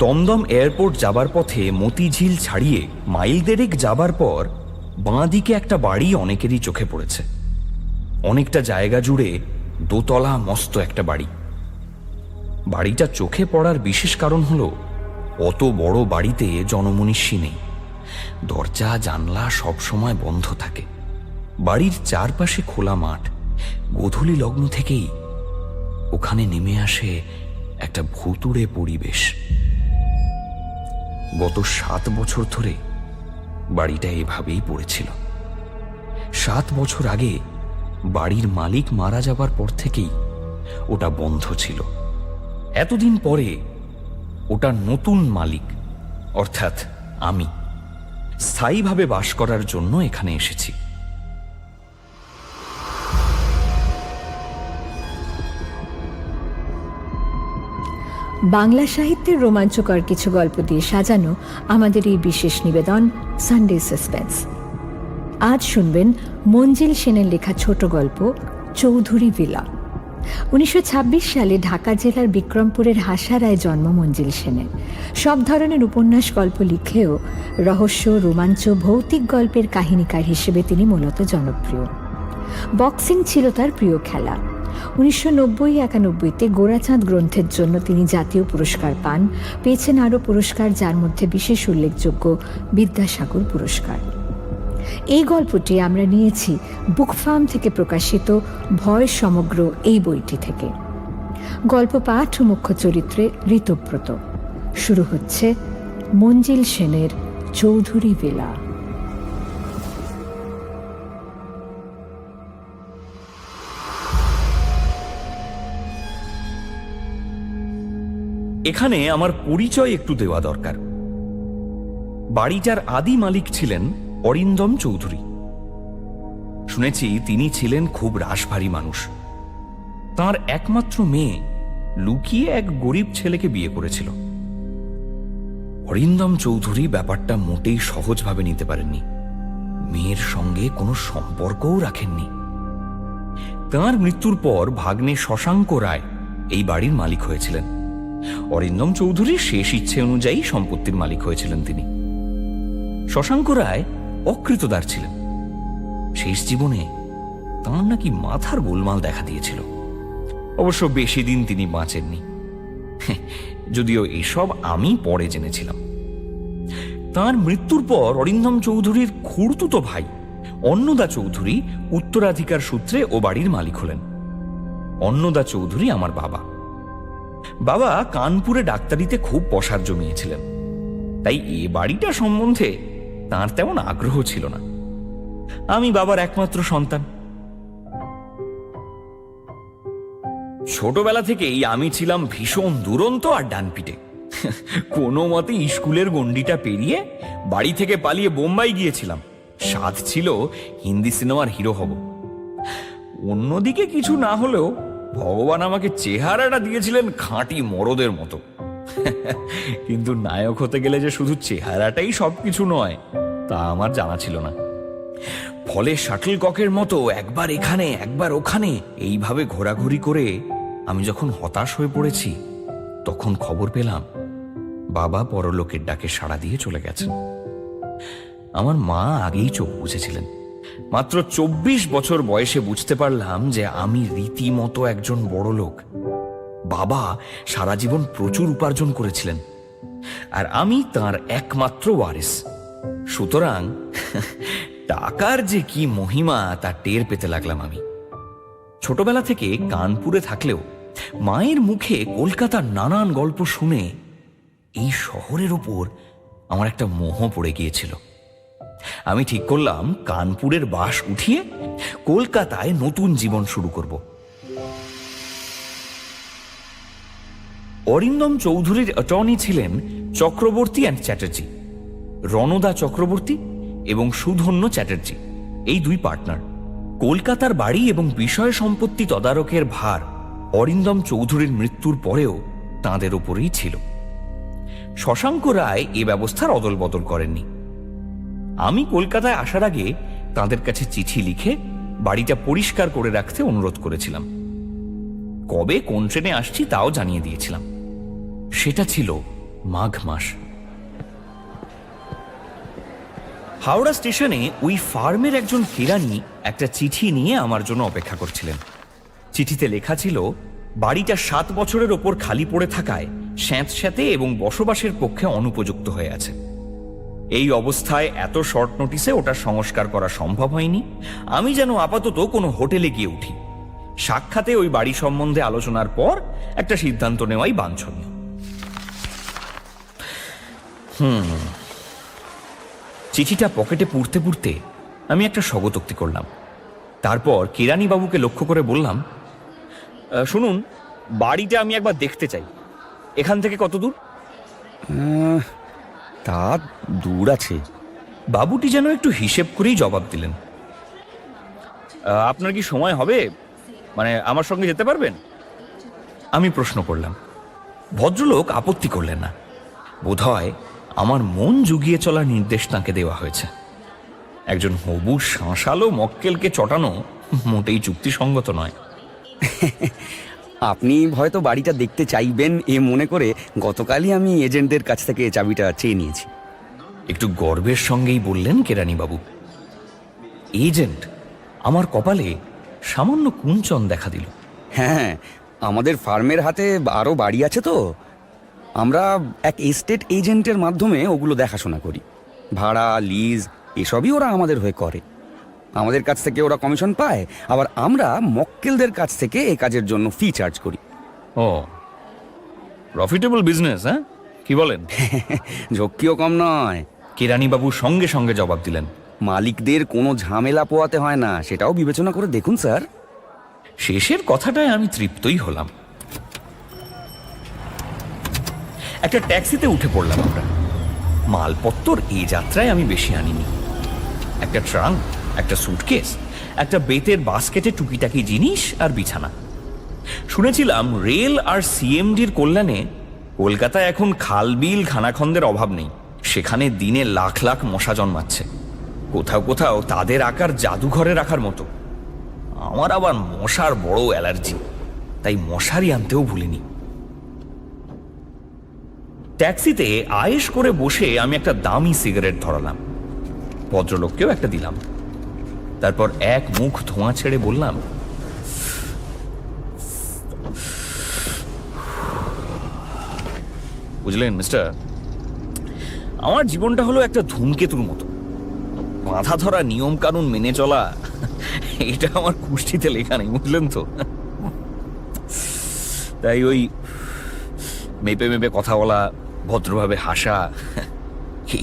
Dumdum airport যাবার পথে মতিঝিল ছাড়িয়ে মাইল দেড়েক যাবার পর বাঁ দিকে একটা বাড়ি অনেকেরই চোখে পড়েছে। অনেকটা জায়গা জুড়ে দোতলা মস্ত একটা বাড়ি। বাড়িটা চোখে পড়ার বিশেষ কারণ হলো অত বড় বাড়িতে জনমনীষী নেই, দরজা জানলা সবসময় বন্ধ থাকে। বাড়ির চারপাশে খোলা মাঠ। গোধূলি লগ্ন থেকেই ওখানে নেমে আসে একটা ভুতুড়ে পরিবেশ। গত 7 বছর ধরে বাড়িটা এভাবেই পড়েছিল। 7 বছর আগে বাড়ির মালিক মারা যাবার পর থেকেই ওটা বন্ধ ছিল। এতদিন পরে ওটা নতুন মালিক অর্থাৎ আমি স্থায়ীভাবে বাস করার জন্য এখানে এসেছি। বাংলা সাহিত্যের রোমাঞ্চকর কিছু গল্প দিয়ে সাজানো আমাদের এই বিশেষ নিবেদন সানডে সাসপেন্স। আজ শুনবেন মঞ্জিল সেনের লেখা ছোট গল্প চৌধুরী ভিলা। 1926 সালে ঢাকা জেলার বিক্রমপুরের হাসারায় জন্ম মঞ্জিল সেনের। সব ধরনের উপন্যাস গল্প লিখেও রহস্য, রোমাঞ্চ, ভৌতিক গল্পের কাহিনীকার হিসেবে তিনি মূলত জনপ্রিয়। বক্সিং ছিল তার প্রিয় খেলা। 1990-91-তে গোরাচাঁদ গ্রন্থের জন্য তিনি জাতীয় পুরস্কার পান। পেয়েছেন আরও পুরস্কার, যার মধ্যে বিশেষ উল্লেখযোগ্য বিদ্যাসাগর পুরস্কার। এই গল্পটি আমরা নিয়েছি বুকফার্ম থেকে প্রকাশিত ভয় সমগ্র এই বইটি থেকে। গল্প পাঠ ও মুখ্য চরিত্রে ঋতব্রত। শুরু হচ্ছে মঞ্জিল সেনের চৌধুরী ভিলা। এখানে আমার পরিচয় একটু দেওয়া দরকার। বাড়িটার আদি মালিক ছিলেন অরিন্দম চৌধুরী। শুনেছি তিনি ছিলেন খুব রাশভারী মানুষ। তার একমাত্র মেয়ে লুকিয়ে এক গরিব ছেলেকে বিয়ে করেছিল। অরিন্দম চৌধুরী ব্যাপারটা মোটেই সহজভাবে নিতে পারেননি। মেয়ের সঙ্গে কোনো সম্পর্কও রাখেননি। তাঁর মৃত্যুর পর ভাগ্নে শশাঙ্ক রায় এই বাড়ির মালিক হয়েছিলেন। অরিন্দম চৌধুরীর শেষ ইচ্ছে অনুযায়ী সম্পত্তির মালিক হয়েছিলেন তিনি। শশাঙ্ক রায় অকৃতদার ছিলেন। শেষ জীবনে তাঁর নাকি মাথার গোলমাল দেখা দিয়েছিল। অবশ্য বেশি দিন তিনি বাঁচেননি, যদিও এসব আমি পরে জেনেছিলাম। তাঁর মৃত্যুর পর অরিন্দম চৌধুরীর খুড়তুতো ভাই অন্নদা চৌধুরী উত্তরাধিকার সূত্রে ও বাড়ির মালিক হলেন। অন্নদা চৌধুরী আমার বাবা। বাবা কানপুরে ডাক্তারিতে খুব পসার জমিয়েছিলেন, তাই এ বাড়িটা সম্বন্ধে তাঁর তেমন আগ্রহ ছিল না। আমি বাবার একমাত্র সন্তান। ছোটবেলা থেকেই আমি ছিলাম ভীষণ দুরন্ত আর ডানপিটে। কোনো মতে স্কুলের গণ্ডিটা পেরিয়ে বাড়ি থেকে পালিয়ে বোম্বাই গিয়েছিলাম। সাধ ছিল হিন্দি সিনেমার হিরো হব। অন্যদিকে কিছু না হলেও ভগবান আমাকে চেহারাটা দিয়েছিলেন খাঁটি মরদের মতো। কিন্তু নায়ক হতে গেলে যে শুধু চেহারাটাই সবকিছু নয়, তা আমার জানা ছিল না। ফলে শাটল ককের মতো একবার এখানে একবার ওখানে এইভাবে ঘোরাঘুরি করে আমি যখন হতাশ হয়ে পড়েছি, তখন খবর পেলাম বাবা পরলোকের ডাকে সাড়া দিয়ে চলে গেছেন। আমার মা আগেই চোখ বুঝেছিলেন। মাত্র 24 বছর বয়সে বুঝতে পারলাম যে আমি রীতিমতো একজন বড় লোক। বাবা সারা জীবন প্রচুর উপার্জন করেছিলেন, আর আমি তার একমাত্র ওয়ারিস। সুতরাং টাকার যে কি মহিমা তা টের পেতে লাগলাম আমি। ছোটবেলা থেকে কানপুরে থাকলেও মায়ের মুখে কলকাতার নানান গল্প শুনে এই শহরের ওপর আমার একটা মোহ পড়ে গিয়েছিল। আমি ঠিক করলাম কানপুরের বাস উঠিয়ে কলকাতায় নতুন জীবন শুরু করব। অরিন্দম চৌধুরীর অ্যাটর্নি ছিলেন চক্রবর্তী অ্যান্ড চ্যাটার্জি। রণদা চক্রবর্তী এবং সুধন্য চ্যাটার্জি এই দুই পার্টনার। কলকাতার বাড়ি এবং বিষয় সম্পত্তি তদারকের ভার অরিন্দম চৌধুরীর মৃত্যুর পরেও তাঁদের উপরেই ছিল। শশাঙ্ক রায় এ ব্যবস্থার অদল বদল করেননি। আমি কলকাতায় আসার আগে তাঁদের কাছে চিঠি লিখে বাড়িটা পরিষ্কার করে রাখতে অনুরোধ করেছিলাম। কবে কোন ট্রেনে আসছি তাও জানিয়ে দিয়েছিলাম। সেটা ছিল মাঘ মাস। হাওড়া স্টেশনে ওই ফার্মের একজন কেরানি একটা চিঠি নিয়ে আমার জন্য অপেক্ষা করছিলেন। চিঠিতে লেখা ছিল, বাড়িটা 7 বছরের ওপর খালি পড়ে থাকায় স্যাঁতস্যাঁতে এবং বসবাসের পক্ষে অনুপযুক্ত হয়ে আছে। এই অবস্থায় এত শর্ট নোটিসে ওটা সংস্কার করা সম্ভব হয়নি। আমি যেন আপাতত কোনো হোটেলে গিয়ে উঠি। সাক্ষাতে ওই বাড়ি সম্বন্ধে আলোচনার পর একটা সিদ্ধান্ত নেওয়াই বাঞ্ছনীয়। চিঠিটা পকেটে পুরতে পুরতে আমি একটা স্বগতোক্তি করলাম। তারপর কেরানি বাবুকে লক্ষ্য করে বললাম, শুনুন, বাড়িটা আমি একবার দেখতে চাই। এখান থেকে কত দূর? তা দূর আছে। বাবুটি যেন একটু হিসেব করেই জবাব দিলেন। আপনার কি সময় হবে? মানে আমার সঙ্গে যেতে পারবেন? আমি প্রশ্ন করলাম। ভদ্রলোক আপত্তি করলেন না। বোধহয় আমার মন জুগিয়ে চলার নির্দেশ তাঁকে দেওয়া হয়েছে। একজন হবু শাঁসালো মক্কেলকে চটানো মোটেই যুক্তিসঙ্গত নয়। আপনি হয়তো বাড়িটা দেখতে চাইবেন এ মনে করে গতকালই আমি এজেন্টদের কাছ থেকে চাবিটা চেয়ে নিয়েছি। একটু গর্বের সঙ্গেই বললেন কেরানিবাবু। এজেন্ট? আমার কপালে সামান্য কুঞ্চন দেখা দিল। হ্যাঁ, আমাদের ফার্মের হাতে আরও বাড়ি আছে তো, আমরা এক এস্টেট এজেন্টের মাধ্যমে ওগুলো দেখাশোনা করি। ভাড়া, লিজ এসবই ওরা আমাদের হয়ে করে। আমাদের কাছ থেকে ওরা কমিশন পায়, আবার আমরা মক্কেলদের কাছ থেকে এই কাজের জন্য ফি চার্জ করি। ও, প্রফিটেবল বিজনেস, হ্যাঁ? কি বলেন? ঝক্কিও কম নয়। কেরানিবাবু সঙ্গে সঙ্গে জবাব দিলেন, মালিকদের কোনো ঝামেলা পোয়াতে হয় না, সেটাও বিবেচনা করে দেখুন স্যার। শেষের কথাটায় আমি তৃপ্তই হলাম। একটা ট্যাক্সিতে উঠে পড়লাম আমরা। মালপত্তর এই যাত্রায় আমি বেশি আনিনি। একটা ট্রাঙ্ক, একটা সুটকেস, একটা বেতের বাস্কেটে টুকিটাকি জিনিস আর বিছানা। শুনেছিলাম রেল আর সিএমডির কল্যাণে কলকাতায় এখন খালবিল খানাখন্দের অভাব নেই। সেখানে দিনে লাখ লাখ মশা জন্মাচ্ছে। কোথাও কোথাও তাদের আকার জাদুঘরে রাখার মতো। আমার আবার মশার বড় অ্যালার্জি, তাই মশারি আনতেও ভুলিনি। ট্যাক্সিতে আয়েশ করে বসে আমি একটা দামি সিগারেট ধরালাম। ভদ্রলোককেও একটা দিলাম। তারপর এক মুখ ধোঁয়া ছেড়ে বললাম, বুঝলেন মিস্টার, আমার জীবনটা হলো একটা ধূমকেতুর মতো। বাঁধা ধরা নিয়ম কানুন মেনে চলা, এটা আমার কুষ্ঠিতে লেখা নেই, বুঝলেন তো। তাই ওই মেপে মেপে কথা বলা, ভদ্রভাবে হাসা,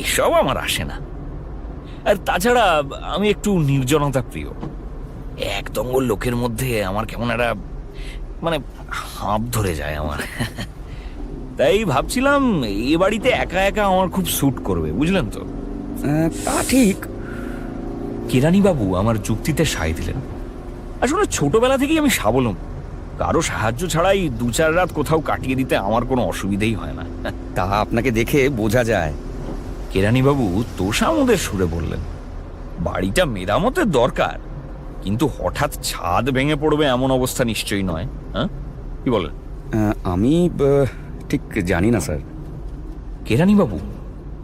এসব আমার আসে না। আর তাছাড়া আমি একটু নির্জনতা প্রিয়। এক দঙ্গল লোকের মধ্যে আমার কেমন একটা মানে হাঁপ ধরে যায় আমার। তাই ভাবছিলাম এ বাড়িতে একা একা আমার খুব স্যুট করবে, বুঝলেন তো। তা ঠিক। কেরানিবাবু আমার যুক্তিতে সায় দিলেন। আসলে ছোটবেলা থেকেই আমি স্বাবলম্বী। কারো সাহায্য ছাড়াই 2-4 রাত কোথাও কাটিয়ে দিতে আমার কোনো অসুবিধেই হয় না। তা আপনাকে দেখে বোঝা যায়। কেরানিবাবু তোষামোদের সুরে বললেন, বাড়িটা মেরামতের দরকার, কিন্তু হঠাৎ ছাদ ভেঙে পড়বে এমন অবস্থা নিশ্চয়ই নয়। হ্যাঁ, কি বলেন? আমি ঠিক জানি না স্যার। কেরানিবাবু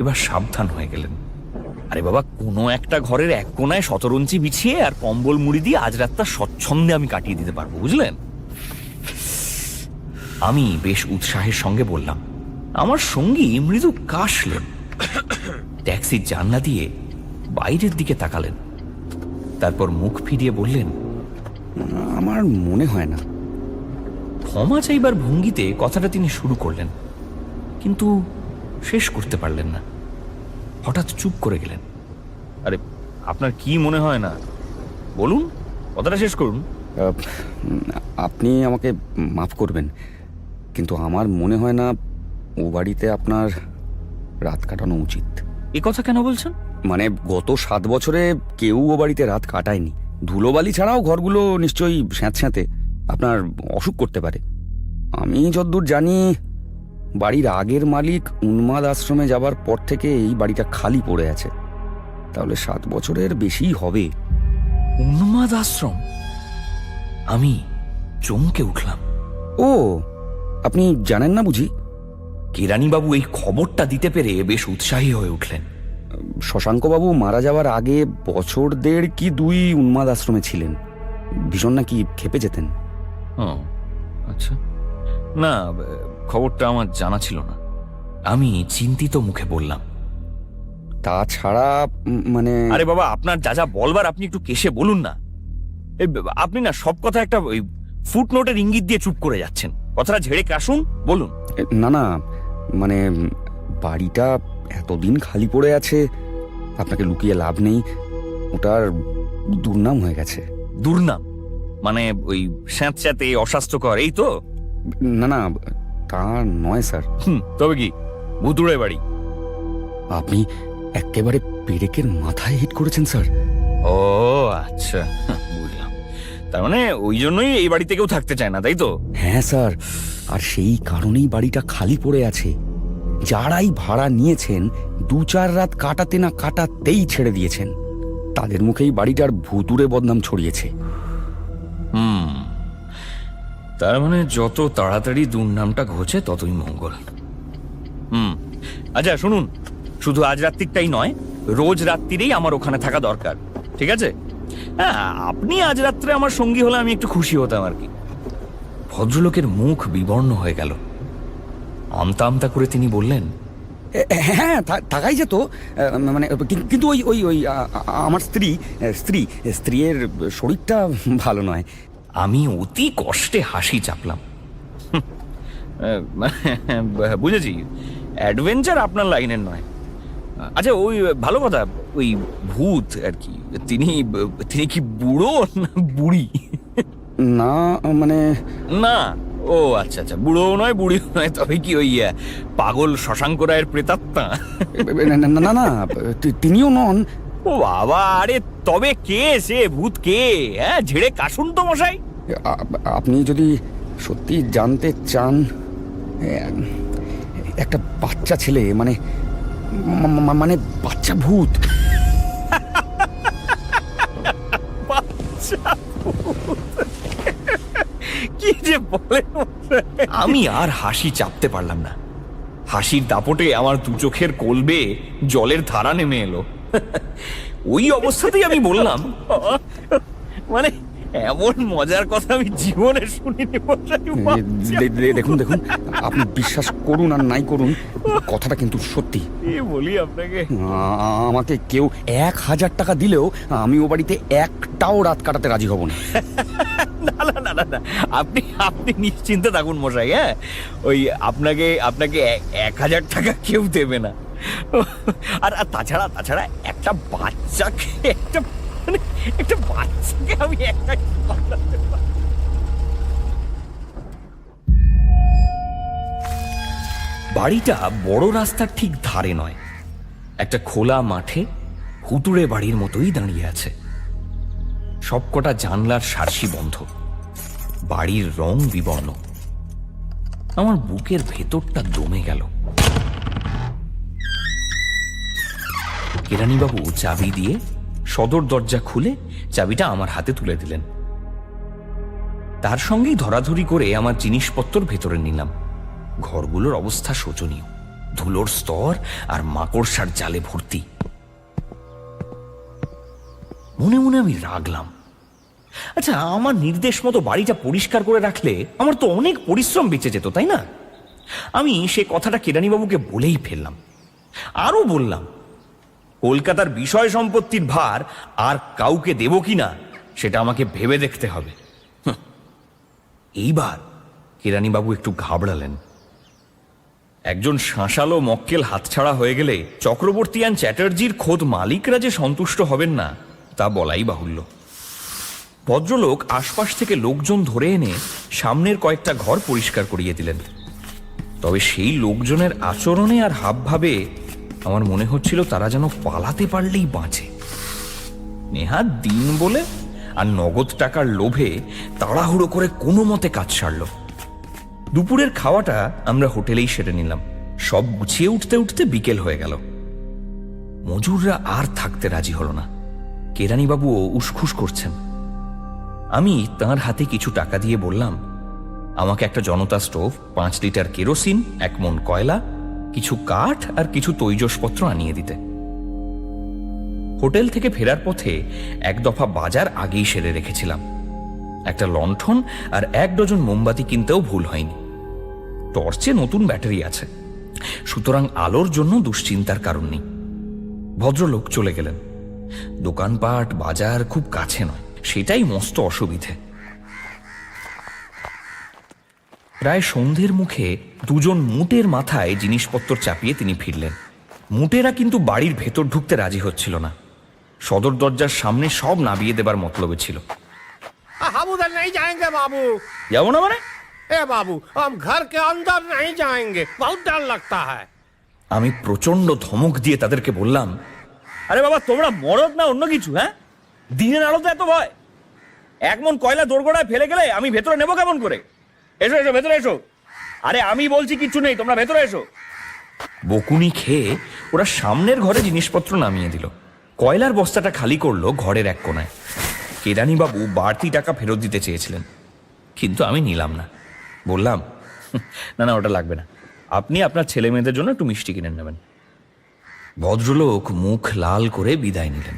এবার সাবধান হয়ে গেলেন। আরে বাবা, কোনো একটা ঘরের এক কোনায় শতরঞ্চি বিছিয়ে আর কম্বল মুড়ি দিয়ে আজ রাতটা স্বচ্ছন্দে আমি কাটিয়ে দিতে পারবো, বুঝলেন। আমি বেশ উৎসাহের সঙ্গে বললাম। আমার সঙ্গী মৃদু কাশলেন। ট্যাক্সির জানলা দিয়ে বাইরের দিকে তাকালেন। তারপর মুখ ফিরিয়ে বললেন, আমার মনে হয় না। ক্ষমা চাইবার ভঙ্গিতে কথাটা তিনি শুরু করলেন, কিন্তু শেষ করতে পারলেন না। হঠাৎ চুপ করে গেলেন। আরে, আপনার কি মনে হয় না? বলুন, কথাটা শেষ করুন। আপনি আমাকে মাফ করবেন, কিন্তু আমার মনে হয় না ও বাড়িতে আপনার রাত কাটানো উচিত। এ কথা কেন বলছেন? মানে গত 7 বছরে কেউ ও বাড়িতে রাত কাটায়নি। ধুলোবালি ছাড়াও ঘরগুলো নিশ্চয়ই স্যাঁতস্যাঁতে, আপনার অসুখ করতে পারে। আমি যতদূর জানি বাড়ির আগের মালিক উন্মাদ আশ্রমে যাবার পর থেকে এই বাড়িটা খালি পড়ে আছে। তাহলে 7 বছরের বেশিই হবে। উন্মাদ আশ্রম? আমি চমকে উঠলাম। ও, আপনি জানেন না বুঝি? কেরানিবাবু এই খবরটা দিতে পেরে বেশ উৎসাহী হয়ে উঠলেন। শশাঙ্কবাবু মারা যাওয়ার আগে বছর দেড় কি দুই উন্মাদ আশ্রমে ছিলেন, ভীষণ নাকি খেপে যেতেন। ও আচ্ছা, না খবরটা আমার জানা ছিল না। আমি চিন্তিত মুখে বললাম, তাছাড়া মানে আরে বাবা, আপনার যা যা বলবার আপনি একটু কেসে বলুন না। আপনি না সব কথা একটা ওই ফুটনোটের ইঙ্গিত দিয়ে চুপ করে যাচ্ছেন। কথাটা ঝেড়ে কাশুন, বলুন। না না, মানে বাড়িটা এতদিন খালি পড়ে আছে, আপনাকে লুকিয়ে লাভ নেই, ওটার দুর্নাম হয়ে গেছে। দুর্নাম মানে ওই স্যাঁতস্যাঁতে অস্বাস্থ্যকর, এই তো? না না, তা নয় স্যার। তবে কি ভুতুড়ে বাড়ি? আপনি একেবারে পেরেকের মাথায় হিট করেছেন স্যার। ও আচ্ছা, বুঝলাম। তার মানে ওই জন্যই এই বাড়িতে কেউ থাকতে চায় না, তাই তো? হ্যাঁ স্যার, আর সেই কারণেই বাড়িটা খালি পড়ে আছে। যারাই ভাড়া নিয়েছেন 2-4 রাত কাটাতে না কাটাতেই ছেড়ে দিয়েছেন। তাদের মুখেই বাড়িটার ভুতুড়ে বদনাম ছড়িয়েছে। তার মানে যত তাড়াতাড়ি দুর্নামটা ঘোচে ততই মঙ্গল। আচ্ছা শুনুন, শুধু আজ রাত্রিটাই নয়, রোজ রাত্রিরেই আমার ওখানে থাকা দরকার, ঠিক আছে? হ্যাঁ, আপনি আজ রাত্রে আমার সঙ্গী হলে আমি একটু খুশি হতাম আর কি। ভদ্রলোকের মুখ বিবর্ণ হয়ে গেল। আমতা আমতা করে তিনি বললেন, হ্যাঁ থাকাই যেত, মানে কিন্তু ওই ওই ওই আমার স্ত্রীর শরীরটা ভালো নয়। আমি অতি কষ্টে হাসি চাপলাম। বুঝেছি, অ্যাডভেঞ্চার আপনার লাইনের নয়। আচ্ছা, ওই ভালো কথা, ওই ভূত আর কি, তিনি কি বুড়ো না বুড়ি? না মানে না, ও আচ্ছা আচ্ছা, বুড়োও নয় বুড়িও নয়, তবে কি ওই পাগল শশাঙ্ক রায়ের প্রেতাত্মা? না না, তিনিও নন। ও বাবা, আরে তবে কে সে ভূত? কে? হ্যাঁ, ঝেড়ে কাশুন তো মশাই। আপনি যদি সত্যি জানতে চান, একটা বাচ্চা ছেলে, মানে মানে বাচ্চা ভূত। কি যে বলে! আমি আর হাসি চাপতে পারলাম না। হাসির দাপটে আমার দু চোখের কোলবে জলের ধারা নেমে এলো। ওই অবস্থাতেই আমি বললাম, মানে এমন মজার কথা আমি জীবনে শুনিনি। দেখুন দেখুন, আপনি বিশ্বাস করুন আর নাই করুন, কথাটা কিন্তু সত্যি। বলি আপনাকে, আমাকে কেউ 1000 টাকা দিলেও আমি ও বাড়িতে একটাও রাত কাটাতে রাজি হব না। না না না না, আপনি নিশ্চিন্তে থাকুন মশাই। হ্যাঁ, ওই আপনাকে 1000 টাকা কেউ দেবে না। আর তাছাড়া একটা বাচ্চাকে আমি বাড়িটা বড় রাস্তার ঠিক ধারে নয়, একটা খোলা মাঠে হুতুড়ে বাড়ির মতোই দাঁড়িয়ে আছে। সবকটা জানলার সার্সি বন্ধ, বাড়ির রং বিবর্ণ। আমার বুকের ভেতরটা দমে গেল। কেরানিবাবু চাবি দিয়ে সদর দরজা খুলে চাবিটা আমার হাতে তুলে দিলেন। তার সঙ্গেই ধরাধরি করে আমার জিনিসপত্র ভেতরে নিলাম। ঘরগুলোর অবস্থা শোচনীয়, ধুলোর স্তর আর মাকড়সার জালে ভর্তি। মনে মনে আমি রাগলাম। আচ্ছা, আমার নির্দেশ মতো বাড়িটা পরিষ্কার করে রাখলে আমার তো অনেক পরিশ্রম বেঁচে যেত, তাই না? আমি সে কথাটা কেরানিবাবুকে বলেই ফেললাম। আরো বললাম, কলকাতার বিষয় সম্পত্তির ভার আর কাউকে দেব কিনা সেটা আমাকে ভেবে দেখতে হবে। এইবার কেরানিবাবু একটু ঘাবড়ালেন। একজন শাঁসালো মক্কেল হাতছাড়া হয়ে গেলে চক্রবর্তী অ্যান্ড চ্যাটার্জির খোদ মালিকরা যে সন্তুষ্ট হবেন না তা বলাই বাহুল্য। ভদ্রলোক আশপাশ থেকে লোকজন ধরে এনে সামনের কয়েকটা ঘর পরিষ্কার করিয়ে দিলেন। তবে সেই লোকজনের আচরণে আর হাবভাবে আমার মনে হচ্ছিল তারা যেন পালাতে পারলেই বাঁচে। নেহাত দিন বলে আর নগদ টাকার লোভে তাড়াহুড়ো করে কোনো মতে কাজ সারল। দুপুরের খাওয়াটা আমরা হোটেলেই সেরে নিলাম। সব গুছিয়ে উঠতে উঠতে বিকেল হয়ে গেল। মজুররা আর থাকতে রাজি হলো না। কেরানিবাবুও উসখুস করছেন। আমি তাঁর হাতে কিছু টাকা দিয়ে বললাম, আমাকে একটা জনতা স্টোভ, 5 লিটার কেরোসিন, 1 মণ কয়লা, কিছু কাঠ আর কিছু তৈজসপত্র আনিয়ে দিতে। হোটেল থেকে ফেরার পথে 1 দফা বাজার আগেই সেরে রেখেছিলাম। একটা লণ্ঠন আর 1 ডজন মোমবাতি কিনতেও ভুল হয়নি। টর্চে নতুন ব্যাটারি আছে, সুতরাং আলোর জন্য দুশ্চিন্তার কারণ নেই। ভদ্রলোক চলে গেলেন। দোকানপাট বাজার খুব কাছে নয়, সেটাই মস্ত অসুবিধে। প্রায় সন্ধ্যের মুখে 2 জন মুটের মাথায় জিনিসপত্র চাপিয়ে তিনি ফিরলেন। মুটেরা কিন্তু বাড়ির ভেতর ঢুকতে রাজি হচ্ছিল না। সদর দরজার সামনে সব নামিয়ে দেবার মতলবে ছিল। हम उधर नहीं जाएंगे बाबू। যাবো না মানে? ए बाबू, हम घर के अंदर नहीं जाएंगे, बहुत डर लगता है। আমি প্রচন্ড ধমক দিয়ে তাদেরকে বললাম, আরে বাবা, তোমরা মরদ না অন্য কিছু? হ্যাঁ, দিনের আলোতে এত ভয়? 1 মণ কয়লা দোরগোড়ায় ফেলে গেলে আমি ভেতরে নেবো কেমন করে? এসো এসো, ভেতরে এসো। আরে আমি বলছি কিচ্ছু নেই, তোমরা ভেতরে এসো। বকুনি খেয়ে ওরা সামনের ঘরে জিনিসপত্র নামিয়ে দিল। কয়লার বস্তাটা খালি করলো ঘরের এক কোনায়। কেরানি বাবু বাড়তি টাকা ফেরত দিতে চেয়েছিলেন, কিন্তু আমি নিলাম না। বললাম, না না, ওটা লাগবে না, আপনি আপনার ছেলে মেয়েদের জন্য একটু মিষ্টি কিনে নেবেন। ভদ্রলোক মুখ লাল করে বিদায় নিলেন।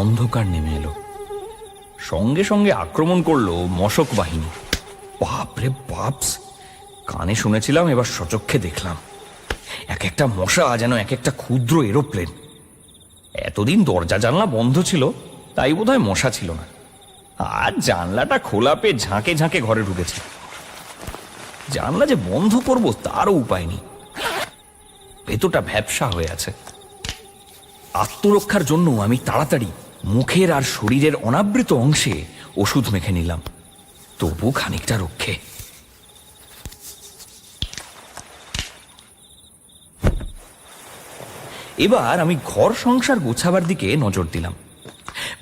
অন্ধকার নেমে এলো। সঙ্গে সঙ্গে আক্রমণ করলো মশক বাহিনী। বাপরে বাপস! কানে শুনেছিলাম, এবার সচক্ষে দেখলাম। এক একটা মশা যেন এক একটা ক্ষুদ্র এরোপ্লেন। এতদিন দরজা জানলা বন্ধ ছিল, তাই বোধহয় মশা ছিল না। আর জানলাটা খোলা পেয়ে ঝাঁকে ঝাঁকে ঘরে ঢুকেছে। জানলা যে বন্ধ করব তারও উপায় নেই, ভেতরটা ভ্যাপসা হয়ে আছে। আত্মরক্ষার জন্য আমি তাড়াতাড়ি মুখের আর শরীরের অনাবৃত অংশে ওষুধ মেখে নিলাম, তবু খানিকটা রক্ষে। এবার আমি ঘর সংসার গোছাবার দিকে নজর দিলাম।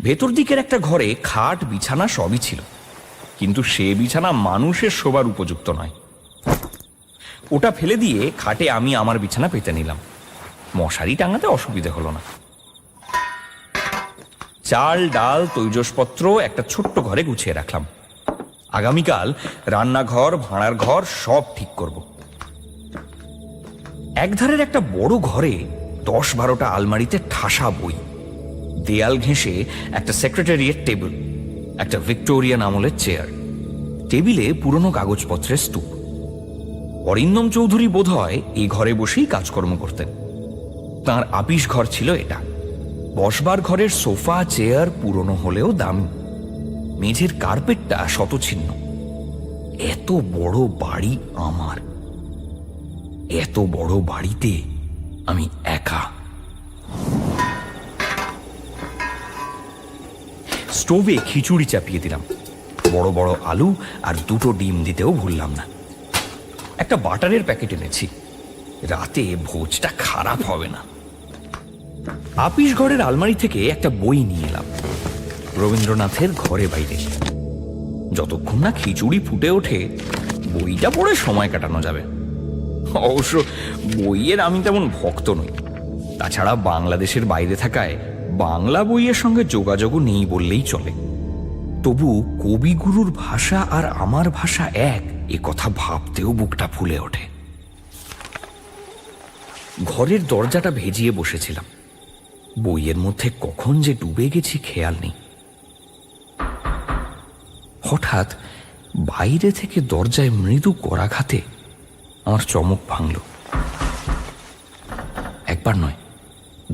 ভেতর দিকের একটা ঘরে খাট বিছানা সবই ছিল, কিন্তু সে বিছানা মানুষের শোবার উপযুক্ত নয়। ওটা ফেলে দিয়ে খাটে আমি আমার বিছানা পেতে নিলাম। মশারি টাঙাতে অসুবিধে হলো না। চাল ডাল তৈজসপত্র একটা ছোট্ট ঘরে গুছিয়ে রাখলাম। আগামীকাল রান্নাঘর ভাঁড়ার ঘর সব ঠিক করব। একধারের একটা বড় ঘরে 10-12টা আলমারিতে ঠাসা বই, দেয়াল ঘেঁষে একটা সেক্রেটারিয়েট টেবিল, একটা ভিক্টোরিয়ান আমলের চেয়ার, টেবিলে পুরনো কাগজপত্রের স্তূপ। অরিন্দম চৌধুরী বোধহয় এই ঘরে বসেই কাজকর্ম করতেন। তাঁর আপিস ঘর ছিল এটা। বসবার ঘরের সোফা চেয়ার পুরনো হলেও দামি। মেঝের কার্পেটটা শতছিন্ন। এত বড় বাড়ি আমার, এত বড় বাড়িতে আমি একা। স্টোভে খিচুড়ি চাপিয়ে দিলাম। বড় বড় আলু আর 2টো ডিম দিতেও ভুললাম না। একটা বাটারের প্যাকেট এনেছি, রাতে ভোজটা খারাপ হবে না। আপিস ঘরের আলমারি থেকে একটা বই নিয়ে এলাম, রবীন্দ্রনাথের ঘরে বাইরে। যতক্ষণ না খিচুড়ি ফুটে ওঠে বইটা পড়ে সময় কাটানো যাবে। অবশ্য বইয়ের আমি তেমন ভক্ত নই। তাছাড়া বাংলাদেশের বাইরে থাকায় বাংলা বইয়ের সঙ্গে যোগাযোগও নেই বললেই চলে। তবু কবিগুরুর ভাষা আর আমার ভাষা এক, এ কথা ভাবতেও বুকটা ফুলে ওঠে। ঘরের দরজাটা ভেজিয়ে বসেছিলাম। বইয়ের মধ্যে কখন যে ডুবে গেছি খেয়াল নেই। হঠাৎ বাইরে থেকে দরজায় মৃদু করাঘাতে আমার চমক ভাঙল। একবার নয়,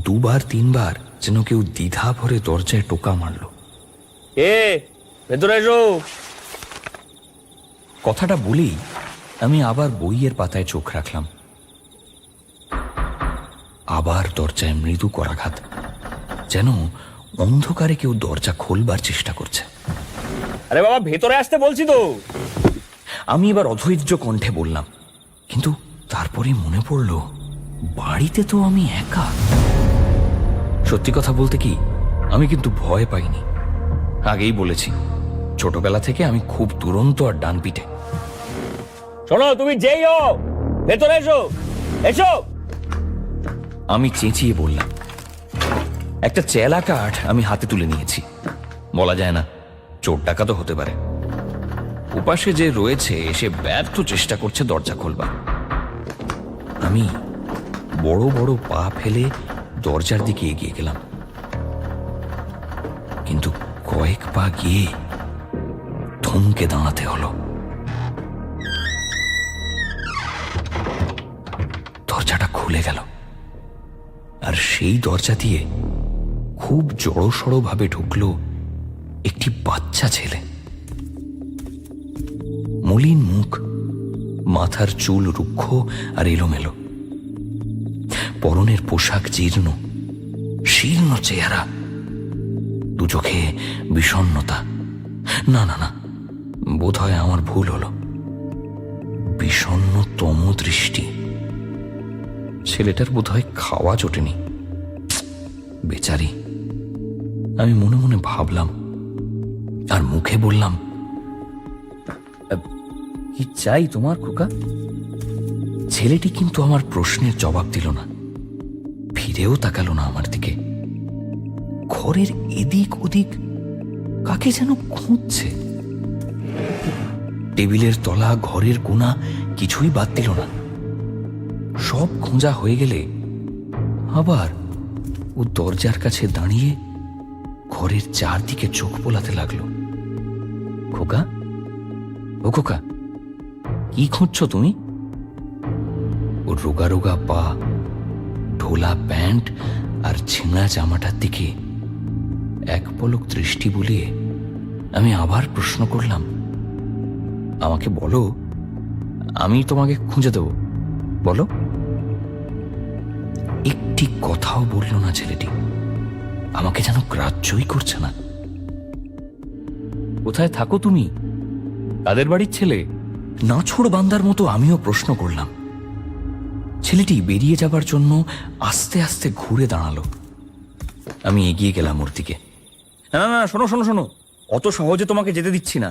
2-3বার যেন কেউ দ্বিধা ভরে দরজায় টোকা মারল। ভেতরে এসো। কথাটা বলেই আমি আবার বইয়ের পাতায় চোখ রাখলাম। আবার দরজায় মৃদু করাঘাত, যেন অন্ধকারে কেউ দরজা খোলবার চেষ্টা করছে। আরে বাবা, ভেতরে আসতে বলছি তো। আমি এবার অধৈর্য কণ্ঠে বললাম, কিন্তু তারপরে মনে পড়ল বাড়িতে তো আমি একা। সত্যি কথা বলতে কি, আমি কিন্তু ভয় পাইনি। আগেই বলেছি, ছোটবেলা থেকে আমি খুব দুরন্ত আর ডানপিটে। শোনো, তুমি যেই হও, ভেতরে এসো, এসো। আমি চেঁচিয়ে বললাম। একটা চেলা কাঠ আমি হাতে তুলে নিয়েছি। বলা যায় না, চোর ডাকাতও হতে পারে। উপাসে যে রয়েছে সে ব্যর্থ চেষ্টা করছে দরজা খুলবার। আমি বড় বড় পা ফেলে দরজার দিকে এগিয়ে গেলাম, কিন্তু কয়েক পা গিয়ে থমকে দাঁড়াতে হলো। দরজাটা খুলে গেল, আর সেই দরজা দিয়ে খুব জড়সড় ভাবে ঢুকলো একটি বাচ্চা ছেলে। মলিন মুখ, মাথার চুল রুক্ষ আর এলোমেলো, পরনের পোশাক জীর্ণ, শীর্ণ চেহারা, দু চোখে বিষণ্ণতা। না না না, বোধ হয় আমার ভুল হলো, বিষণ্ণতম দৃষ্টি। ছেলেটার বোধ হয় খাওয়া জোটেনি, বেচারি। আমি মনে মনে ভাবলাম আর মুখে বললাম, কি চাই তোমার খোকা? ছেলেটি কিন্তু আমার প্রশ্নের জবাব দিল না, ফিরেও তাকালো না আমার দিকে। ঘরের এদিক ওদিক কাকে যেন খুঁজছে। টেবিলের তলা, ঘরের কোণা কিছুই বাদ দিল না। সব খোঁজা হয়ে গেলে আবার ও দরজার কাছে দাঁড়িয়ে ঘরের চারদিকে চোখ বোলাতে লাগলো। খোকা, ও খোকা, কি খুঁজছো তুমি? ও রোগা রোগা পা, ঢোলা প্যান্ট আর ছেঁড়া জামাটার দিকে এক পলক দৃষ্টি বুলিয়ে আমি আবার প্রশ্ন করলাম, আমাকে বলো, আমি তোমাকে খুঁজে দেব, বলো। একটি কথাও বলল না ছেলেটি, আমাকে যেন গ্রাহ্যই করছে না। কোথায় থাকো তুমি? কাদের বাড়ির ছেলে? নাছোড় বান্দার মতো আমিও প্রশ্ন করলাম। ছেলেটি বেরিয়ে যাবার জন্য আস্তে আস্তে ঘুরে দাঁড়ালো। আমি এগিয়ে গেলাম ওর দিকে। না না, শোনো শোনো শোনো, অত সহজে তোমাকে যেতে দিচ্ছি না।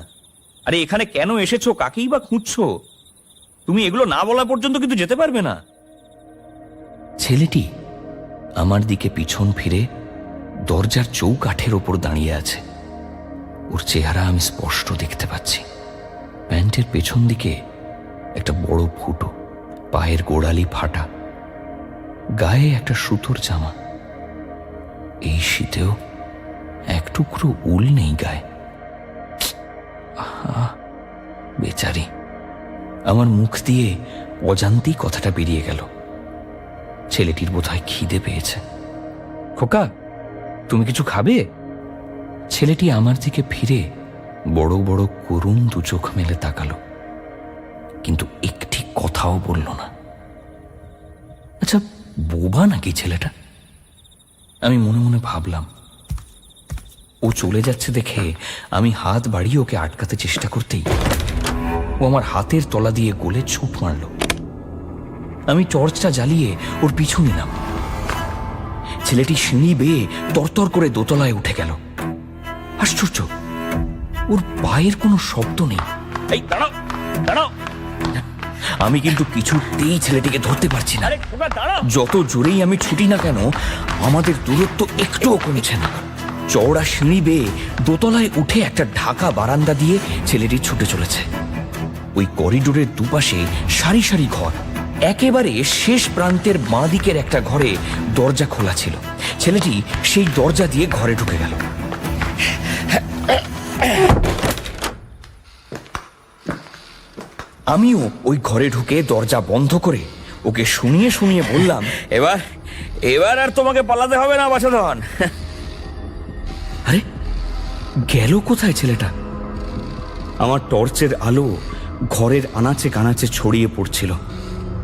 আরে এখানে কেন এসেছো, কাকেই বা খুঁজছো? তুমি এগুলো না বলা পর্যন্ত কিন্তু যেতে পারবে না। ছেলেটি আমার দিকে পিছন ফিরে দরজার চৌকাঠের ওপর দাঁড়িয়ে আছে। ওর চেহারা আমি স্পষ্ট দেখতে পাচ্ছি। প্যান্টের পেছন দিকে একটা বড় ফুটো, পায়ের গোড়ালি ফাটা, গায়ে একটা সুতোর জামা। এই শীতেও এক টুকরো উল নেই গায়ে। বেচারি। আমার মুখ দিয়ে অজান্তেই কথাটা বেরিয়ে গেল। ছেলেটির বোধহয় খিদে পেয়েছে। খোকা, তুমি কিছু খাবে? ছেলেটি আমার দিকে ফিরে বড় বড় করুণ দু চোখ মেলে তাকালো, কিন্তু একটি কথাও বলল না। আচ্ছা, বোবা নাকি ছেলেটা? আমি মনে মনে ভাবলাম। ও চলে যাচ্ছে দেখে আমি হাত বাড়িয়ে ওকে আটকাতে চেষ্টা করতেই ও আমার হাতের তলা দিয়ে গোলে ছুট মারল। আমি টর্চটা জ্বালিয়ে ওর পিছু নিলাম। ছেলেটি সিঁড়ি বেয়ে তরতর করে দোতলায় উঠে গেল। আশ্চর্য, ওর পায়ের কোনো শব্দ নেই। এই দাঁড়াও, দাঁড়াও! আমি কিন্তু কিছুতেই ছেলেটিকে ধরতে পারছি না। যত জোরেই আমি ছুটি না কেন, আমাদের দূরত্ব একটুও কমছে না। চওড়া সিঁড়ি বেয়ে দোতলায় উঠে একটা ঢাকা বারান্দা দিয়ে ছেলেটি ছুটে চলেছে। ওই করিডোরের দুপাশে সারি সারি ঘর। একেবারে শেষ প্রান্তের বাঁ দিকের একটা ঘরে দরজা খোলা ছিল। ছেলেটি সেই দরজা দিয়ে ঘরে ঢুকে গেল। আমিও ওই ঘরে ঢুকে দরজা বন্ধ করে ওকে শুনিয়ে শুনিয়ে বললাম, এবার এবার আর তোমাকে পালাতে হবে না বাছাধন। আরে গেল কোথায় ছেলেটা? আমার টর্চের আলো ঘরের আনাচে কানাচে ছড়িয়ে পড়ছিল।